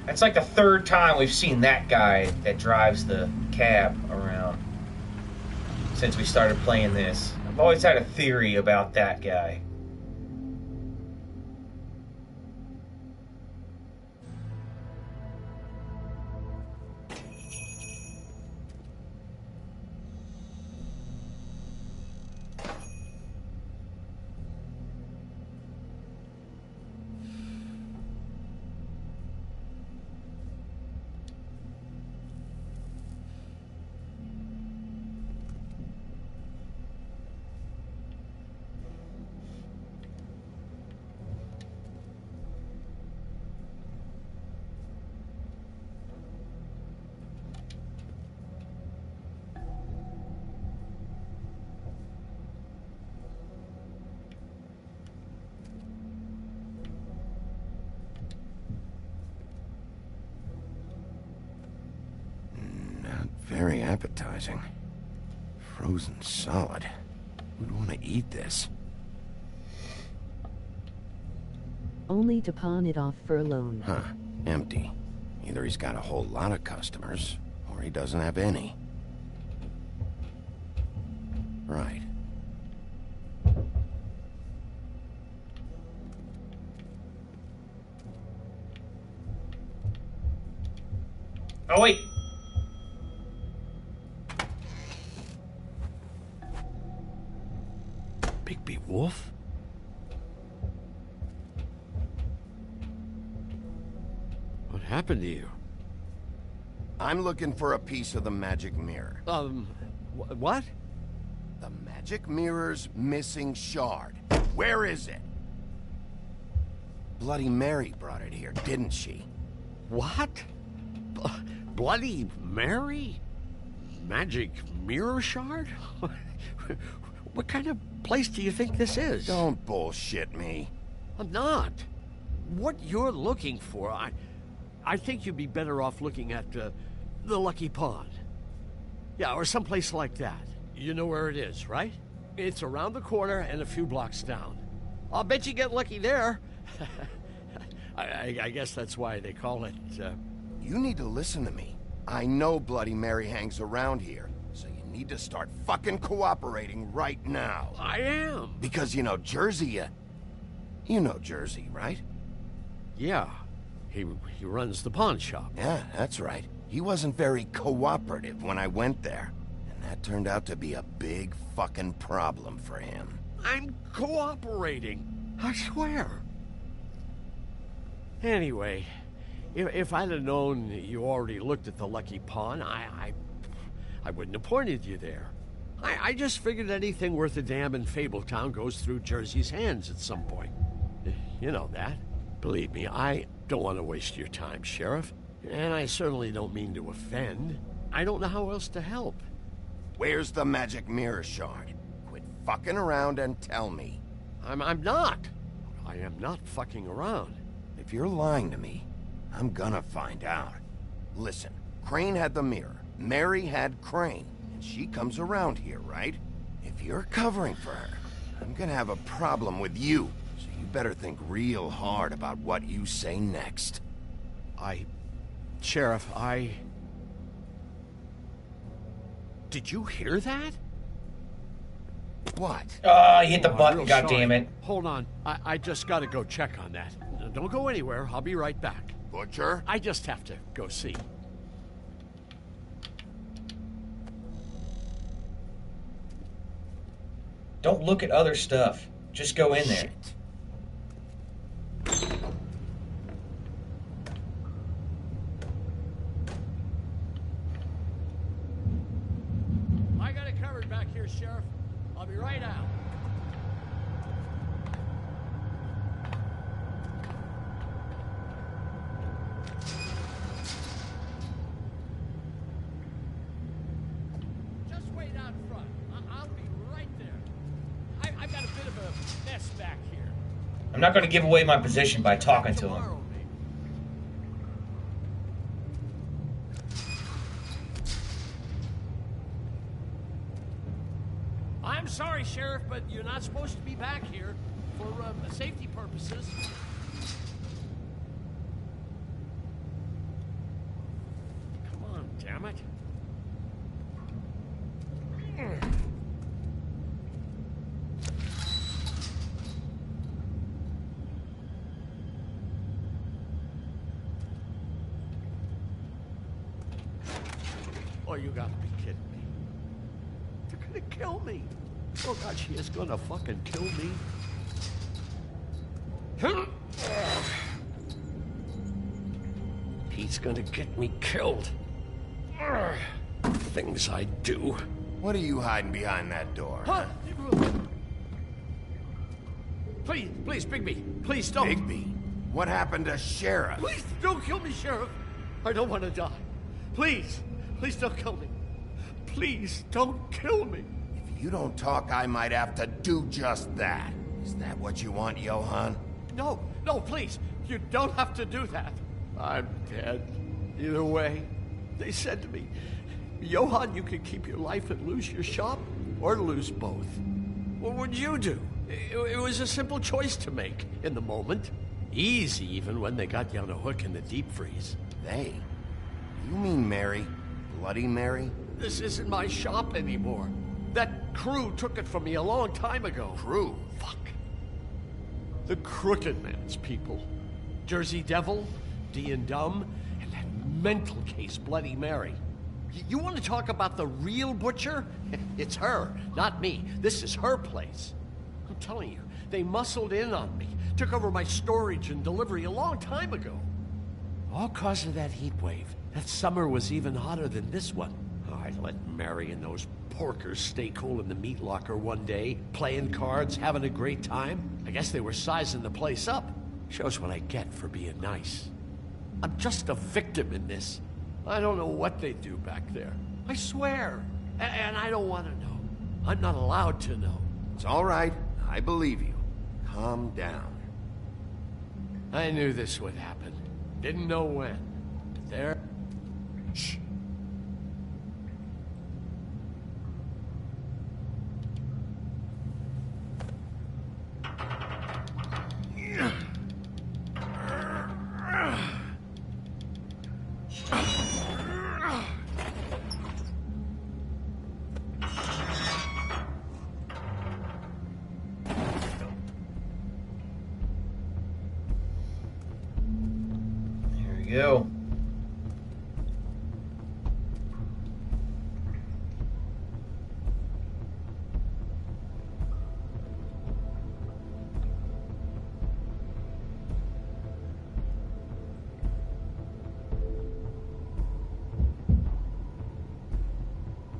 That's like the 3rd time we've seen that guy that drives the cab around since we started playing this. I've always had a theory about that guy. Very appetizing. Frozen solid. Who'd want to eat this? Only to pawn it off for a loan. Huh. Empty. Either he's got a whole lot of customers, or he doesn't have any. Right. Oh, wait. Bigby Wolf? What happened to you? I'm looking for a piece of the magic mirror. What? The magic mirror's missing shard. Where is it? Bloody Mary brought it here, didn't she? What? Bloody Mary? Magic mirror shard? What kind of place do you think this is? Don't bullshit me. I'm not. What you're looking for, I think you'd be better off looking at the Lucky Pond. Yeah, or someplace like that. You know where it is, right? It's around the corner and a few blocks down. I'll bet you get lucky there. I guess that's why they call it, You need to listen to me. I know Bloody Mary hangs around here, so you need to start fucking cooperating right now. I am. Because you know Jersey, you know Jersey, right? Yeah. He runs the pawn shop. Yeah, that's right. He wasn't very cooperative when I went there. And that turned out to be a big fucking problem for him. I'm cooperating. I swear. Anyway, if I'd have known you already looked at the Lucky Pawn, I wouldn't have pointed you there. I just figured anything worth a damn in Fabletown goes through Jersey's hands at some point. You know that. Believe me, I don't want to waste your time, Sheriff. And I certainly don't mean to offend. I don't know how else to help. Where's the magic mirror shard? Quit fucking around and tell me. I'm not. I am not fucking around. If you're lying to me, I'm gonna find out. Listen, Crane had the mirror. Mary had Crane. And she comes around here, right? If you're covering for her, I'm gonna have a problem with you. So you better think real hard about what you say next. Sheriff, Did you hear that? What? I hit the button, goddammit. Hold on. I just gotta go check on that. Don't go anywhere. I'll be right back. Butcher? I just have to go see. Don't look at other stuff. Just go in there. I got it covered back here, Sheriff. I'll be right out. Just wait out front. I'll be right there. I've got a bit of a mess back here. I'm not going to give away my position by talking to him. I'm sorry, Sheriff, but you're not supposed to be back here for safety purposes. Come on, damn it. Oh, you gotta be kidding me. They're gonna kill me. Oh, God, she is gonna fucking kill me. He's gonna get me killed. Things I do. What are you hiding behind that door? Huh? Please, Bigby. Please don't. Bigby? What happened to Sheriff? Please don't kill me, Sheriff. I don't want to die. Please don't kill me. Please don't kill me. If you don't talk, I might have to do just that. Is that what you want, Johan? No, please. You don't have to do that. I'm dead. Either way, they said to me, Johann, you could keep your life and lose your shop, or lose both. What would you do? It was a simple choice to make in the moment. Easy, even when they got you on a hook in the deep freeze. They? You mean Mary? Bloody Mary? This isn't my shop anymore. That crew took it from me a long time ago. Crew? Fuck. The Crooked Man's people. Jersey Devil, D and Dumb, and that mental case Bloody Mary. You want to talk about the real butcher? It's her, not me. This is her place. I'm telling you, they muscled in on me, took over my storage and delivery a long time ago. All cause of that heat wave. That summer was even hotter than this one. I let Mary and those porkers stay cool in the meat locker one day, playing cards, having a great time. I guess they were sizing the place up. Shows what I get for being nice. I'm just a victim in this. I don't know what they do back there. I swear. And I don't want to know. I'm not allowed to know. It's all right. I believe you. Calm down. I knew this would happen. Didn't know when. But there... Shh. Go.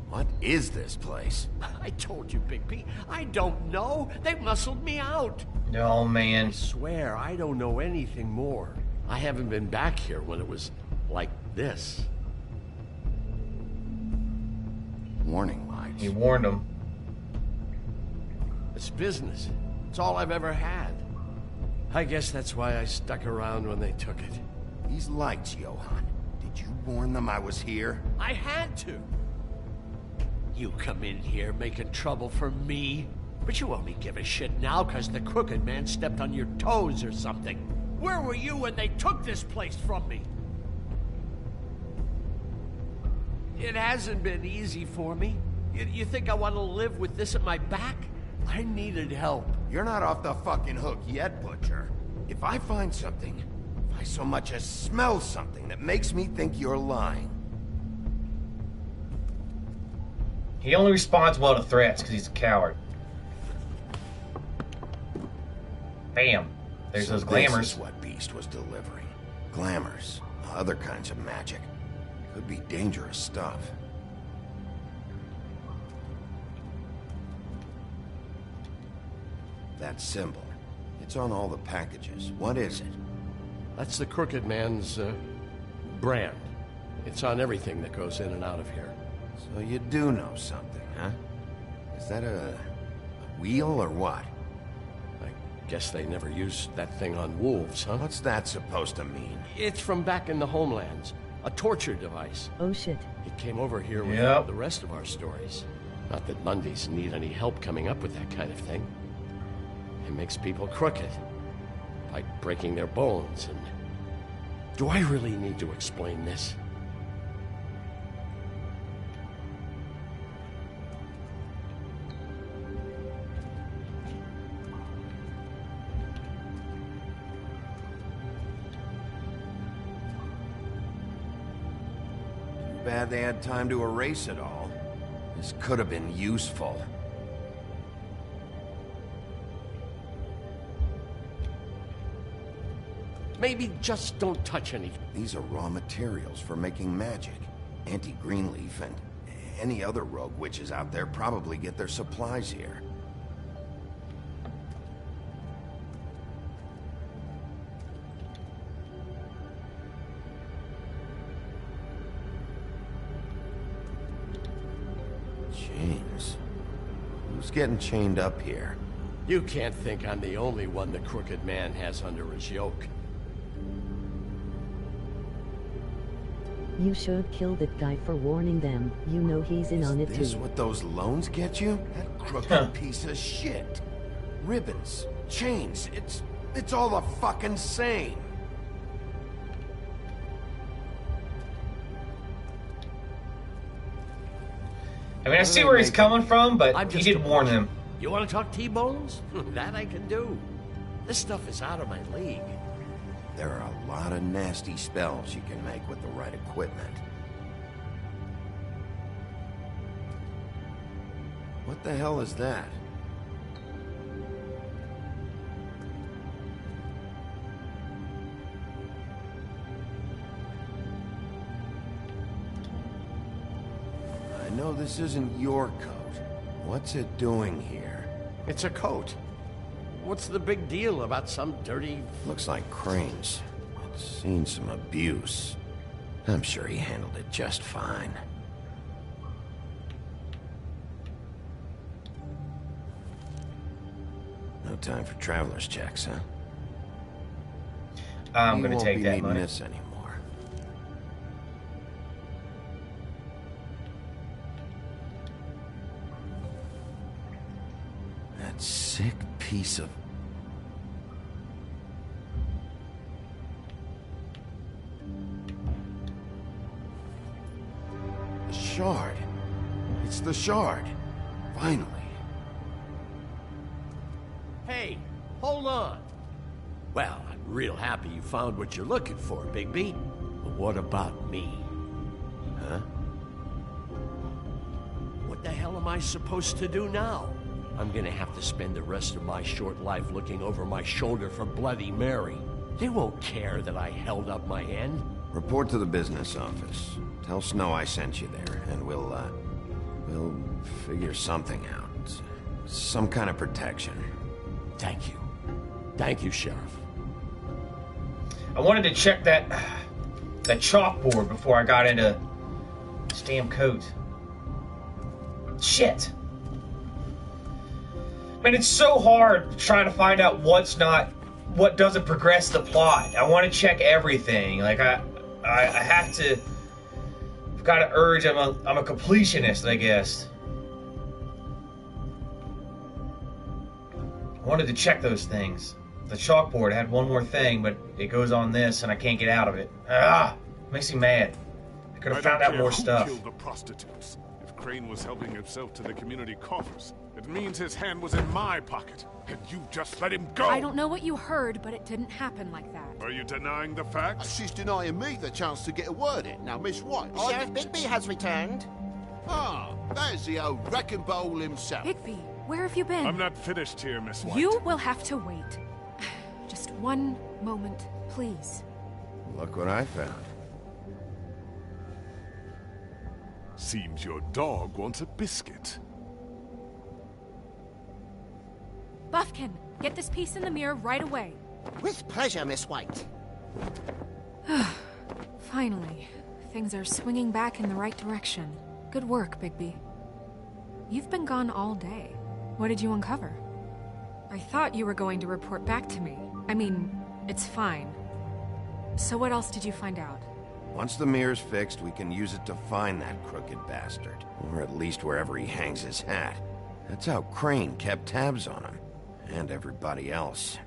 What is this place? I told you, Bigby. I don't know. They muscled me out. Oh, man. I swear, I don't know anything more. I haven't been back here when it was like this. Warning lights. He warned him. It's business. It's all I've ever had. I guess that's why I stuck around when they took it. These lights, Johann. Did you warn them I was here? I had to. You come in here making trouble for me, but you only give a shit now because the Crooked Man stepped on your toes or something. Where were you when they took this place from me? It hasn't been easy for me. You think I want to live with this at my back? I needed help. You're not off the fucking hook yet, Butcher. If I find something, if I so much as smell something that makes me think you're lying... He only responds well to threats because he's a coward. Bam. There's So those glamours. This is what Beast was delivering. Glamours. Other kinds of magic. Could be dangerous stuff. That symbol. It's on all the packages. What is it? That's the Crooked Man's, brand. It's on everything that goes in and out of here. So you do know something, huh? Is that a wheel or what? Guess they never used that thing on wolves, huh? What's that supposed to mean? It's from back in the homelands. A torture device. Oh shit. It came over here with the rest of our stories. Not that Mundies need any help coming up with that kind of thing. It makes people crooked. By breaking their bones and... Do I really need to explain this? Bad they had time to erase it all. This could have been useful. Maybe just don't touch any. These are raw materials for making magic. Auntie Greenleaf and any other rogue witches out there probably get their supplies here. Chains. Who's getting chained up here? You can't think I'm the only one the Crooked Man has under his yoke. You should kill that guy for warning them. You know he's in on it Is this too. what those loans get you? That crooked piece of shit. Ribbons, chains, it's all the fucking same. I mean, I see where he's coming from, but he did warn them. You want to talk T-bones? That I can do. This stuff is out of my league. There are a lot of nasty spells you can make with the right equipment. What the hell is that? I know this isn't your coat. What's it doing here? It's a coat. What's the big deal about some dirty... Looks like Crane's. It's seen some abuse. I'm sure he handled it just fine. No time for traveler's checks, huh? I'm gonna take that money. You won't be needing money. this anymore. That sick piece of... The shard. It's the shard. Finally. Hey, hold on. Well, I'm real happy you found what you're looking for, Bigby. But what about me? Huh? What the hell am I supposed to do now? I'm gonna have to spend the rest of my short life looking over my shoulder for Bloody Mary. They won't care that I held up my end. Report to the business office. Tell Snow I sent you there, and we'll figure something out. Some kind of protection. Thank you. Thank you, Sheriff. I wanted to check that chalkboard before I got into this damn coat. Shit. Man, it's so hard trying to find out what doesn't progress the plot. I want to check everything. Like I have to. I've got an urge. I'm a completionist, I guess. I wanted to check those things. The chalkboard had one more thing, but it goes on this, and I can't get out of it. Makes me mad. I could have found out more stuff. Killed the prostitutes. If Crane was helping himself to the community coffers, it means his hand was in my pocket, and you just let him go. I don't know what you heard, but it didn't happen like that. Are you denying the facts? She's denying me the chance to get a word in. Now, Miss White, Sheriff Bigby has returned. Ah, there's the old wrecking bowl himself. Bigby, where have you been? I'm not finished here, Miss White. You will have to wait. Just one moment, please. Look what I found. Seems your dog wants a biscuit. Buffkin, get this piece in the mirror right away. With pleasure, Miss White. Finally, things are swinging back in the right direction. Good work, Bigby. You've been gone all day. What did you uncover? I thought you were going to report back to me. I mean, it's fine. So what else did you find out? Once the mirror's fixed, we can use it to find that crooked bastard. Or at least wherever he hangs his hat. That's how Crane kept tabs on him. And everybody else.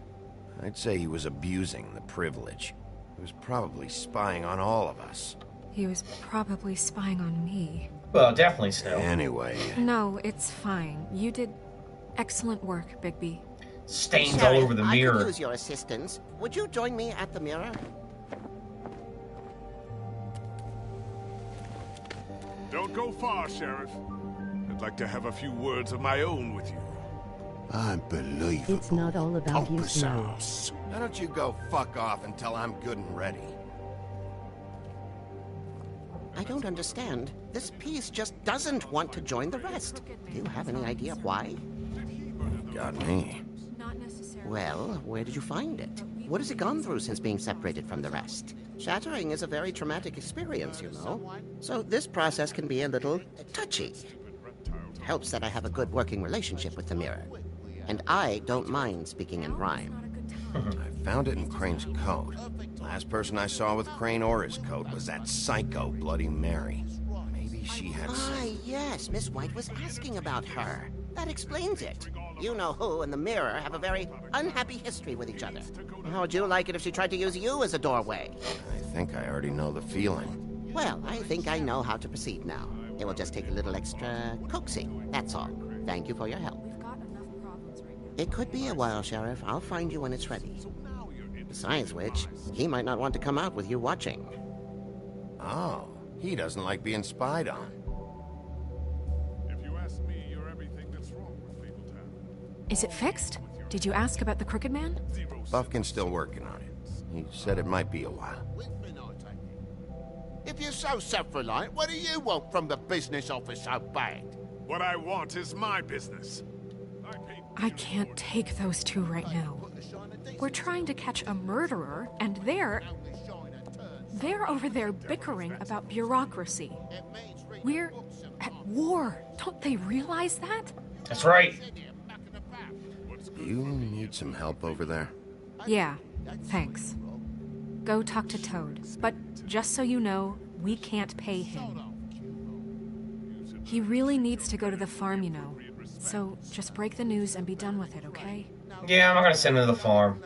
I'd say he was abusing the privilege. He was probably spying on all of us. He was probably spying on me. Well, definitely Snow. Anyway. No, it's fine. You did excellent work, Bigby. Stains Sheriff, all over the mirror. I could use your assistance. Would you join me at the mirror? Don't go far, Sheriff. I'd like to have a few words of my own with you. Unbelievable. It's not all about you, Snow. Sauce. Why don't you go fuck off until I'm good and ready? I don't understand. This piece just doesn't want to join the rest. Do you have any idea why? Got me. Not necessarily. Well, where did you find it? What has it gone through since being separated from the rest? Shattering is a very traumatic experience, you know. So this process can be a little touchy. It helps that I have a good working relationship with the mirror. And I don't mind speaking in rhyme. I found it in Crane's coat. Last person I saw with Crane or his coat was that psycho Bloody Mary. Maybe she had some... Ah, yes, Miss White was asking about her. That explains it. You know who and the Mirror have a very unhappy history with each other. How would you like it if she tried to use you as a doorway? I think I already know the feeling. Well, I think I know how to proceed now. It will just take a little extra coaxing, that's all. Thank you for your help. It could be a while, Sheriff. I'll find you when it's ready. Besides which, he might not want to come out with you watching. Oh, he doesn't like being spied on. If you ask me, you're everything that's wrong with Fabletown. Is it fixed? Did you ask about the Crooked Man? Buffkin's still working on it. He said it might be a while. If you're so self-reliant, what do you want from the business office so bad? What I want is my business. I can't take those two right now. We're trying to catch a murderer, and they're over there bickering about bureaucracy. We're at war. Don't they realize that? That's right. You need some help over there? Yeah, thanks. Go talk to Toad. But just so you know, we can't pay him. He really needs to go to the farm, you know. So just break the news and be done with it, okay? Yeah, I'm not gonna send him to the farm.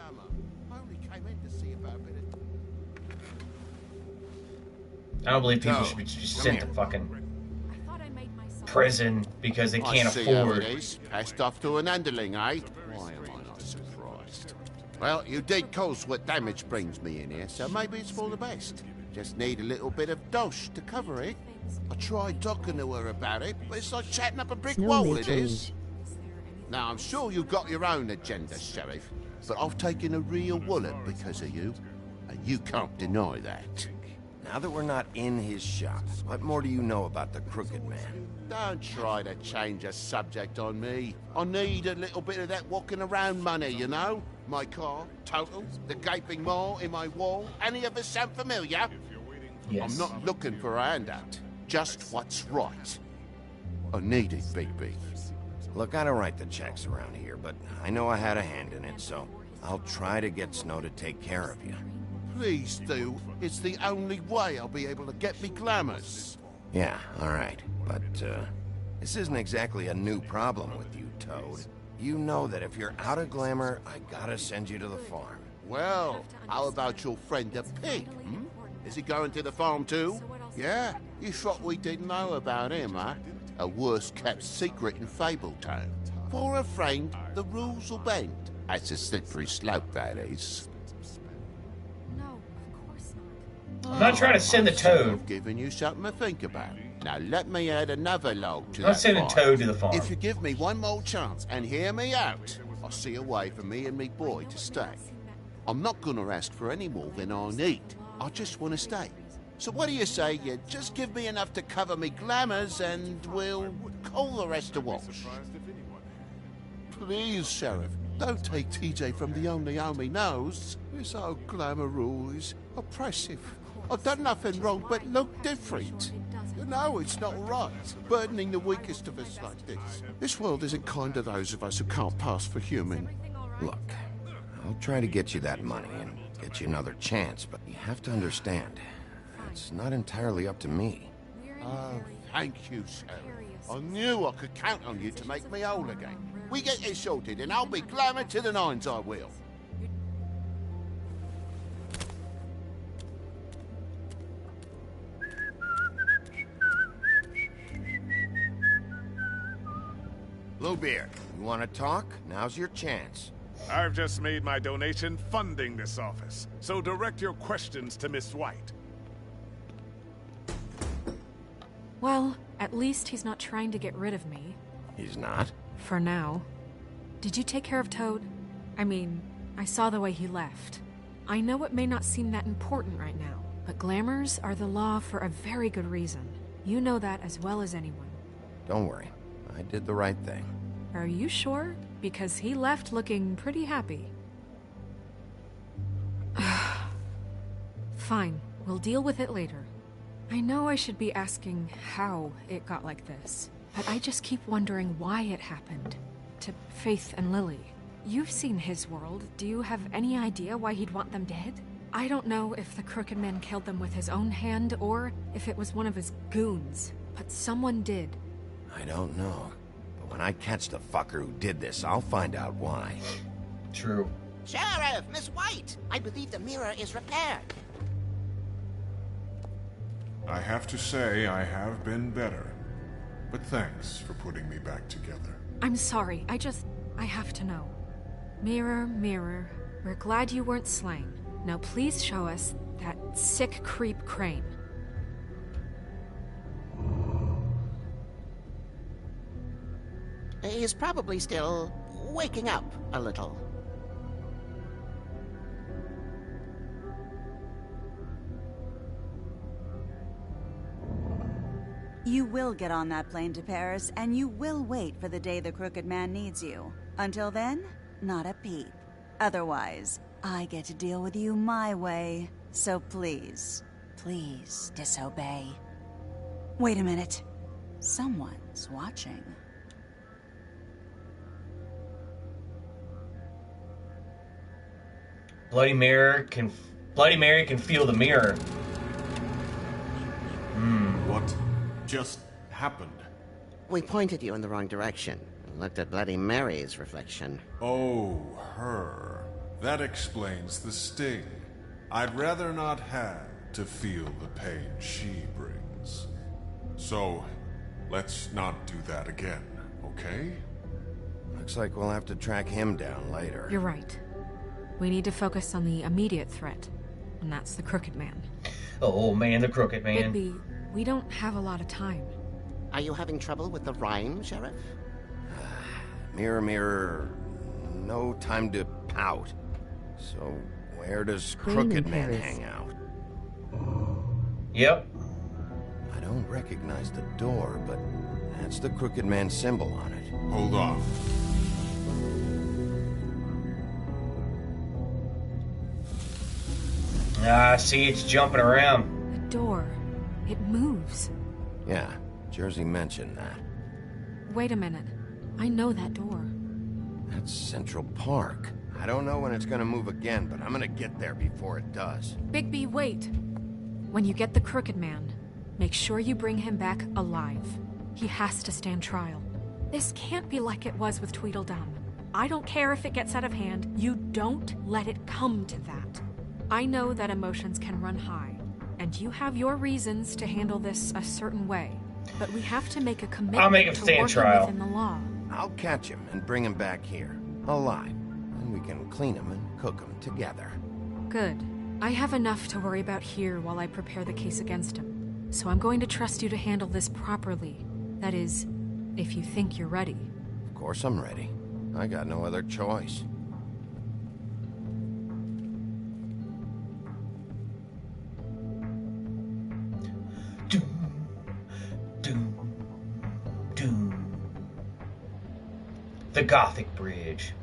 I don't believe people should be just sent to fucking prison because they can't afford. Passed off to an underling, eh? Why am I not surprised? Well, you did cause what damage brings me in here, so maybe it's for the best. Just need a little bit of dosh to cover it. I tried talking to her about it, but it's like chatting up a brick wall, it is. Now, I'm sure you've got your own agenda, Sheriff, but I've taken a real wallop because of you, and you can't deny that. Now that we're not in his shop, what more do you know about the Crooked Man? Don't try to change a subject on me. I need a little bit of that walking around money, you know? My car, total, the gaping maw in my wall. Any of us sound familiar? Yes. I'm not looking for a handout. Just what's right. I need it, Bigby. Look, I don't write the checks around here, but I know I had a hand in it, so I'll try to get Snow to take care of you. Please do. It's the only way I'll be able to get me glamours. Yeah, all right. But, this isn't exactly a new problem with you, Toad. You know that if you're out of glamour, I gotta send you to the farm. Well, how about your friend the pig, hmm? Is he going to the farm too? Yeah? You thought we didn't know about him, huh? A worst-kept secret in Fabletown. For a friend, the rules will bend. That's a slippery slope, that is. I'm not trying to send the Toad. I've given you something to think about. Now let me add another log to I'm not that sending fire. Toad to the farm. If you give me one more chance and hear me out, I'll see a way for me and me boy to stay. I'm not gonna ask for any more than I need. I just want to stay. So what do you say you just give me enough to cover me glamours and we'll call the rest a wash? Please, Sheriff, don't take TJ from the only home he knows. This old glamour rule is oppressive. I've done nothing wrong but look different. You know it's not right, burdening the weakest of us like this. This world isn't kind to those of us who can't pass for human. Look, I'll try to get you that money and get you another chance, but you have to understand, it's not entirely up to me. Oh, thank you, Sheriff. I knew I could count on you to make me whole again. We get this sorted and I'll be glamour to the nines, I will. Bluebeard, you want to talk? Now's your chance. I've just made my donation funding this office, so direct your questions to Miss White. Well, at least he's not trying to get rid of me. He's not? For now. Did you take care of Toad? I mean, I saw the way he left. I know it may not seem that important right now, but glamours are the law for a very good reason. You know that as well as anyone. Don't worry. I did the right thing. Are you sure? Because he left looking pretty happy. Fine, we'll deal with it later. I know I should be asking how it got like this, but I just keep wondering why it happened. To Faith and Lily. You've seen his world. Do you have any idea why he'd want them dead? I don't know if the Crooked Man killed them with his own hand or if it was one of his goons, but someone did. I don't know. But when I catch the fucker who did this, I'll find out why. True. Sheriff, Miss White! I believe the mirror is repaired. I have to say I have been better. But thanks for putting me back together. I'm sorry, I have to know. Mirror, mirror, we're glad you weren't slain. Now please show us that sick creep Crane. He's probably still waking up a little. You will get on that plane to Paris, and you will wait for the day the Crooked Man needs you. Until then, not a peep. Otherwise, I get to deal with you my way. So please, please disobey. Wait a minute. Someone's watching. Bloody Mary can feel the mirror. What just happened? We pointed you in the wrong direction and looked at Bloody Mary's reflection. Oh, her. That explains the sting. I'd rather not have to feel the pain she brings. So, let's not do that again, okay? Looks like we'll have to track him down later. You're right. We need to focus on the immediate threat, and that's the Crooked Man. Oh man, the Crooked Man. Bigby, we don't have a lot of time. Are you having trouble with the rhyme, Sheriff? Mirror, mirror, no time to pout. So, where does Crooked Man hang out? Yep. I don't recognize the door, but that's the Crooked Man symbol on it. Hold on. Ah, see, it's jumping around. The door. It moves. Yeah, Jersey mentioned that. Wait a minute. I know that door. That's Central Park. I don't know when it's gonna move again, but I'm gonna get there before it does. Bigby, wait. When you get the Crooked Man, make sure you bring him back alive. He has to stand trial. This can't be like it was with Tweedledum. I don't care if it gets out of hand. You don't let it come to that. I know that emotions can run high, and you have your reasons to handle this a certain way. But we have to make a commitment I'll make him to stand working trial. within the law. I'll catch him and bring him back here, alive. And we can clean him and cook him together. Good. I have enough to worry about here while I prepare the case against him. So I'm going to trust you to handle this properly. That is, if you think you're ready. Of course I'm ready. I got no other choice. The Gothic Bridge.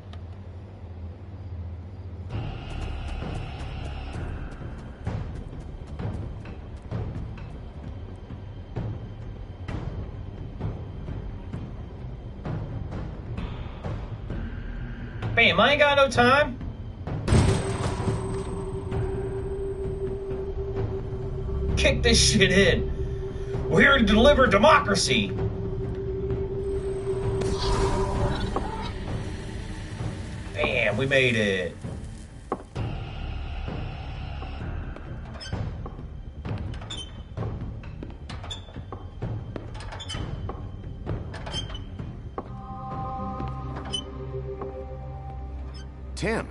Bam, I ain't got no time. Kick this shit in. We're here to deliver democracy. Bam, we made it. Tim.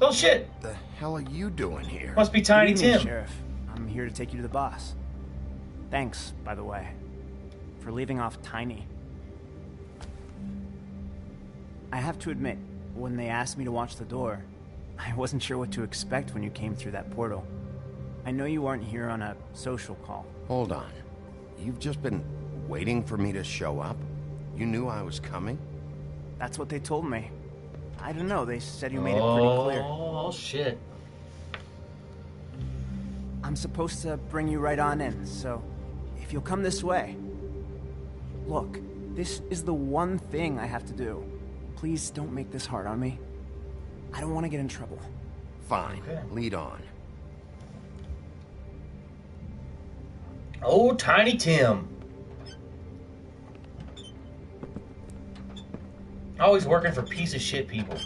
Oh shit. What the hell are you doing here? Must be Tiny Good evening, Tim. Sheriff. I'm here to take you to the boss. Thanks, by the way, for leaving off Tiny. I have to admit, when they asked me to watch the door, I wasn't sure what to expect when you came through that portal. I know you aren't here on a social call. Hold on. You've just been waiting for me to show up? You knew I was coming? That's what they told me. I don't know, they said you made it pretty clear. Oh, shit. I'm supposed to bring you right on in, so if you'll come this way. Look, this is the one thing I have to do. Please don't make this hard on me. I don't want to get in trouble. Fine, lead on. Oh, Tiny Tim. Always working for piece of shit people.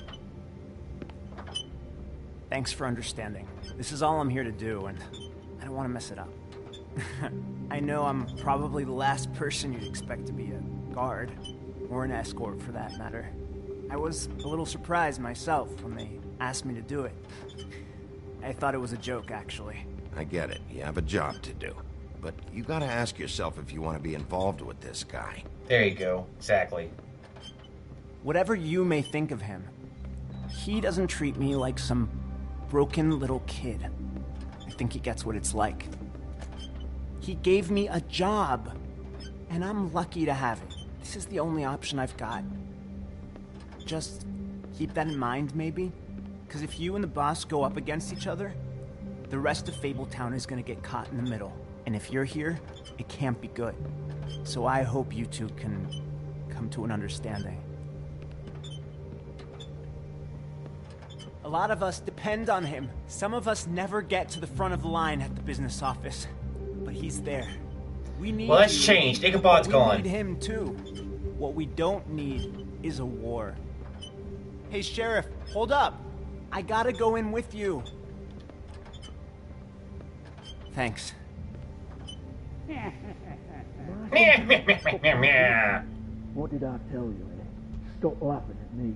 Thanks for understanding. This is all I'm here to do, and I don't want to mess it up. I know I'm probably the last person you'd expect to be a guard, or an escort for that matter. I was a little surprised myself when they asked me to do it. I thought it was a joke, actually. I get it. You have a job to do. But you gotta ask yourself if you want to be involved with this guy. There you go. Exactly. Whatever you may think of him, he doesn't treat me like some broken little kid. I think he gets what it's like. He gave me a job, and I'm lucky to have it. This is the only option I've got. Just keep that in mind, maybe? Because if you and the boss go up against each other, the rest of Fabletown is gonna get caught in the middle. And if you're here, it can't be good. So I hope you two can come to an understanding. A lot of us depend on him. Some of us never get to the front of the line at the business office. But he's there. We need Well, that's changed. Ichabod's gone. We need him too. What we don't need is a war. Hey, Sheriff, hold up. I gotta go in with you. Thanks. What did I tell you, eh? Stop laughing at me.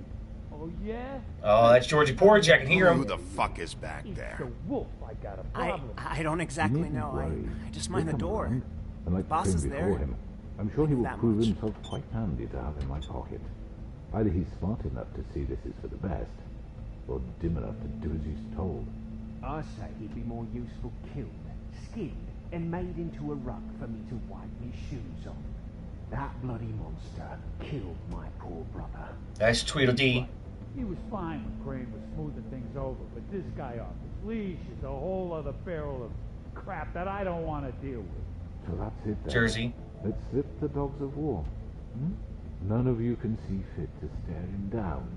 Oh, yeah? Oh, that's Georgie Porridge. I can hear him. Who the fuck is back there? The wolf, I got a problem. I don't exactly know. I just mind the door. And like The boss is there. before him, I'm sure he will That prove much. himself quite handy to have in my pocket. Either he's smart enough to see this is for the best, or dim enough to do as he's told. I say he'd be more useful killed, skinned, and made into a rug for me to wipe me shoes on. That bloody monster killed my poor brother. That's Tweedledee. He was fine when Crane was smoothing things over, but this guy off his leash is a whole other barrel of crap that I don't want to deal with. So that's it then. Jersey. Let's slip the dogs of war. None of you can see fit to stare him down.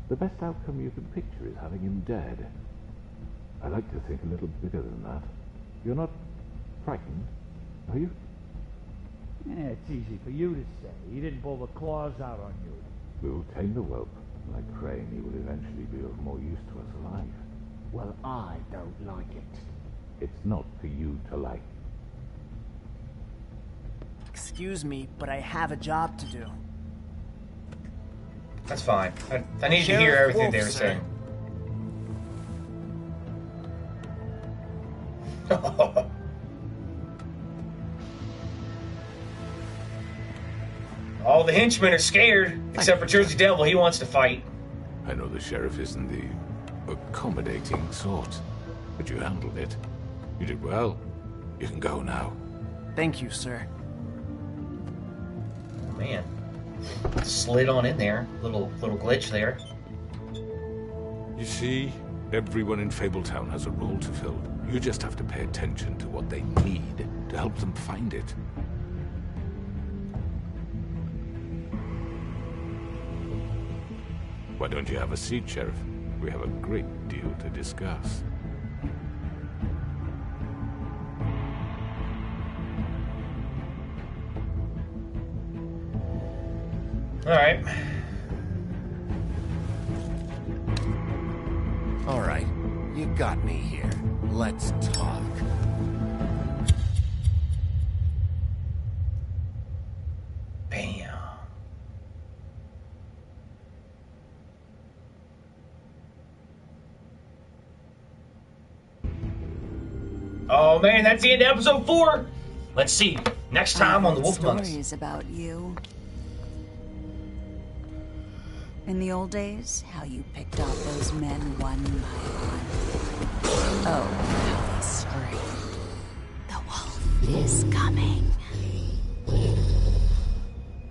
The best outcome you can picture is having him dead. I like to think a little bigger than that. You're not frightened, are you? It's easy for you to say. He didn't pull the claws out on you. We'll tame the whelp. Like Crane, he will eventually be of more use to us alive. Well, I don't like it. It's not for you to like. Excuse me, but I have a job to do. That's fine. I need to hear everything Wolf, they were sir. saying. All the henchmen are scared, except for Jersey Devil. He wants to fight. I know the sheriff isn't the accommodating sort, but you handled it. You did well. You can go now. Thank you, sir. Oh, man. Slid on in there. Little glitch there. You see, everyone in Fabletown has a role to fill. You just have to pay attention to what they need to help them find it. Why don't you have a seat, Sheriff? We have a great deal to discuss. Alright. Alright, you got me here. Let's talk. Bam. Oh man, that's the end of episode 4. Let's see. Next time on the Wolf Monks. Stories about you. In the old days, how you picked off those men one by one. Oh, how they screamed. The wolf is coming.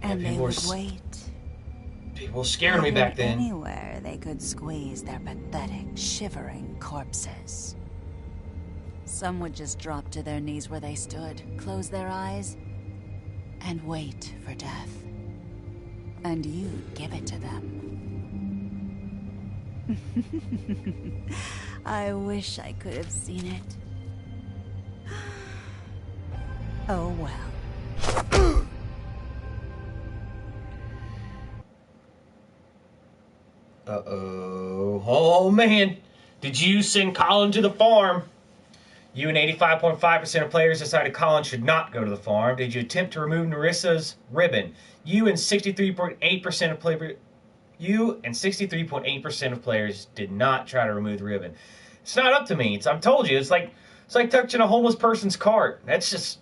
And they would wait. People scared me back then. Anywhere they could squeeze their pathetic, shivering corpses. Some would just drop to their knees where they stood, close their eyes, and wait for death. And you'd give it to them. I wish I could have seen it. Oh well. Uh-oh. Oh, man. Did you send Colin to the farm? You and 85.5% of players decided Colin should not go to the farm. Did you attempt to remove Nerissa's ribbon? You and 63.8% of players did not try to remove the ribbon. It's not up to me. I told you. It's like touching a homeless person's cart. It's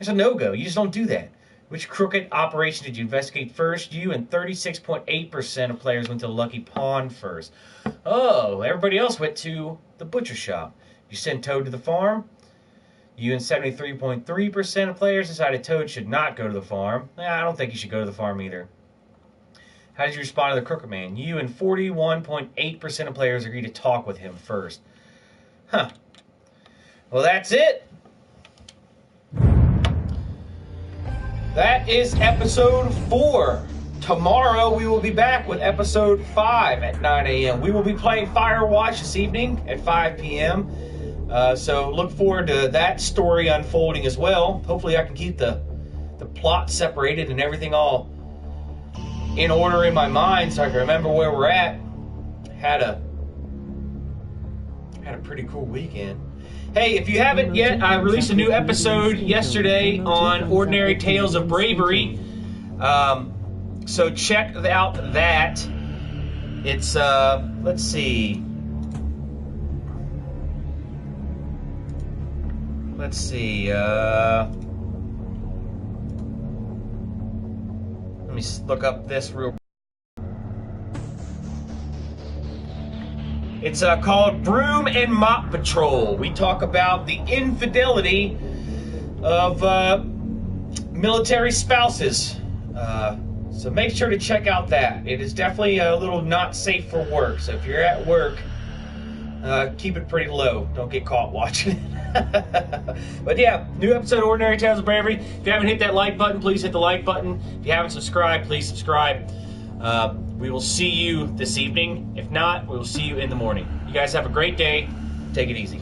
a no-go. You just don't do that. Which crooked operation did you investigate first? You and 36.8% of players went to the Lucky Pond first. Oh, everybody else went to the butcher shop. You sent Toad to the farm. You and 73.3% of players decided Toad should not go to the farm. I don't think he should go to the farm either. How did you respond to the Crooked Man? You and 41.8% of players agreed to talk with him first. Huh. Well, that's it. That is episode 4. Tomorrow we will be back with episode 5 at 9 a.m. We will be playing Firewatch this evening at 5 p.m. So look forward to that story unfolding as well. Hopefully I can keep the plot separated and everything all in order in my mind so I can remember where we're at. Had a pretty cool weekend. Hey, if you haven't yet, I released a new episode yesterday on Ordinary Tales of Bravery. So check out that. It's, let's see. Let me look up this real quick. It's called Broom and Mop Patrol. We talk about the infidelity of military spouses. So make sure to check out that. It is definitely a little not safe for work. So if you're at work, keep it pretty low. Don't get caught watching it. But yeah, new episode of Ordinary Tales of Bravery. If you haven't hit that like button, please hit the like button. If you haven't subscribed, please subscribe. We will see you this evening. If not, we will see you in the morning. You guys have a great day. Take it easy.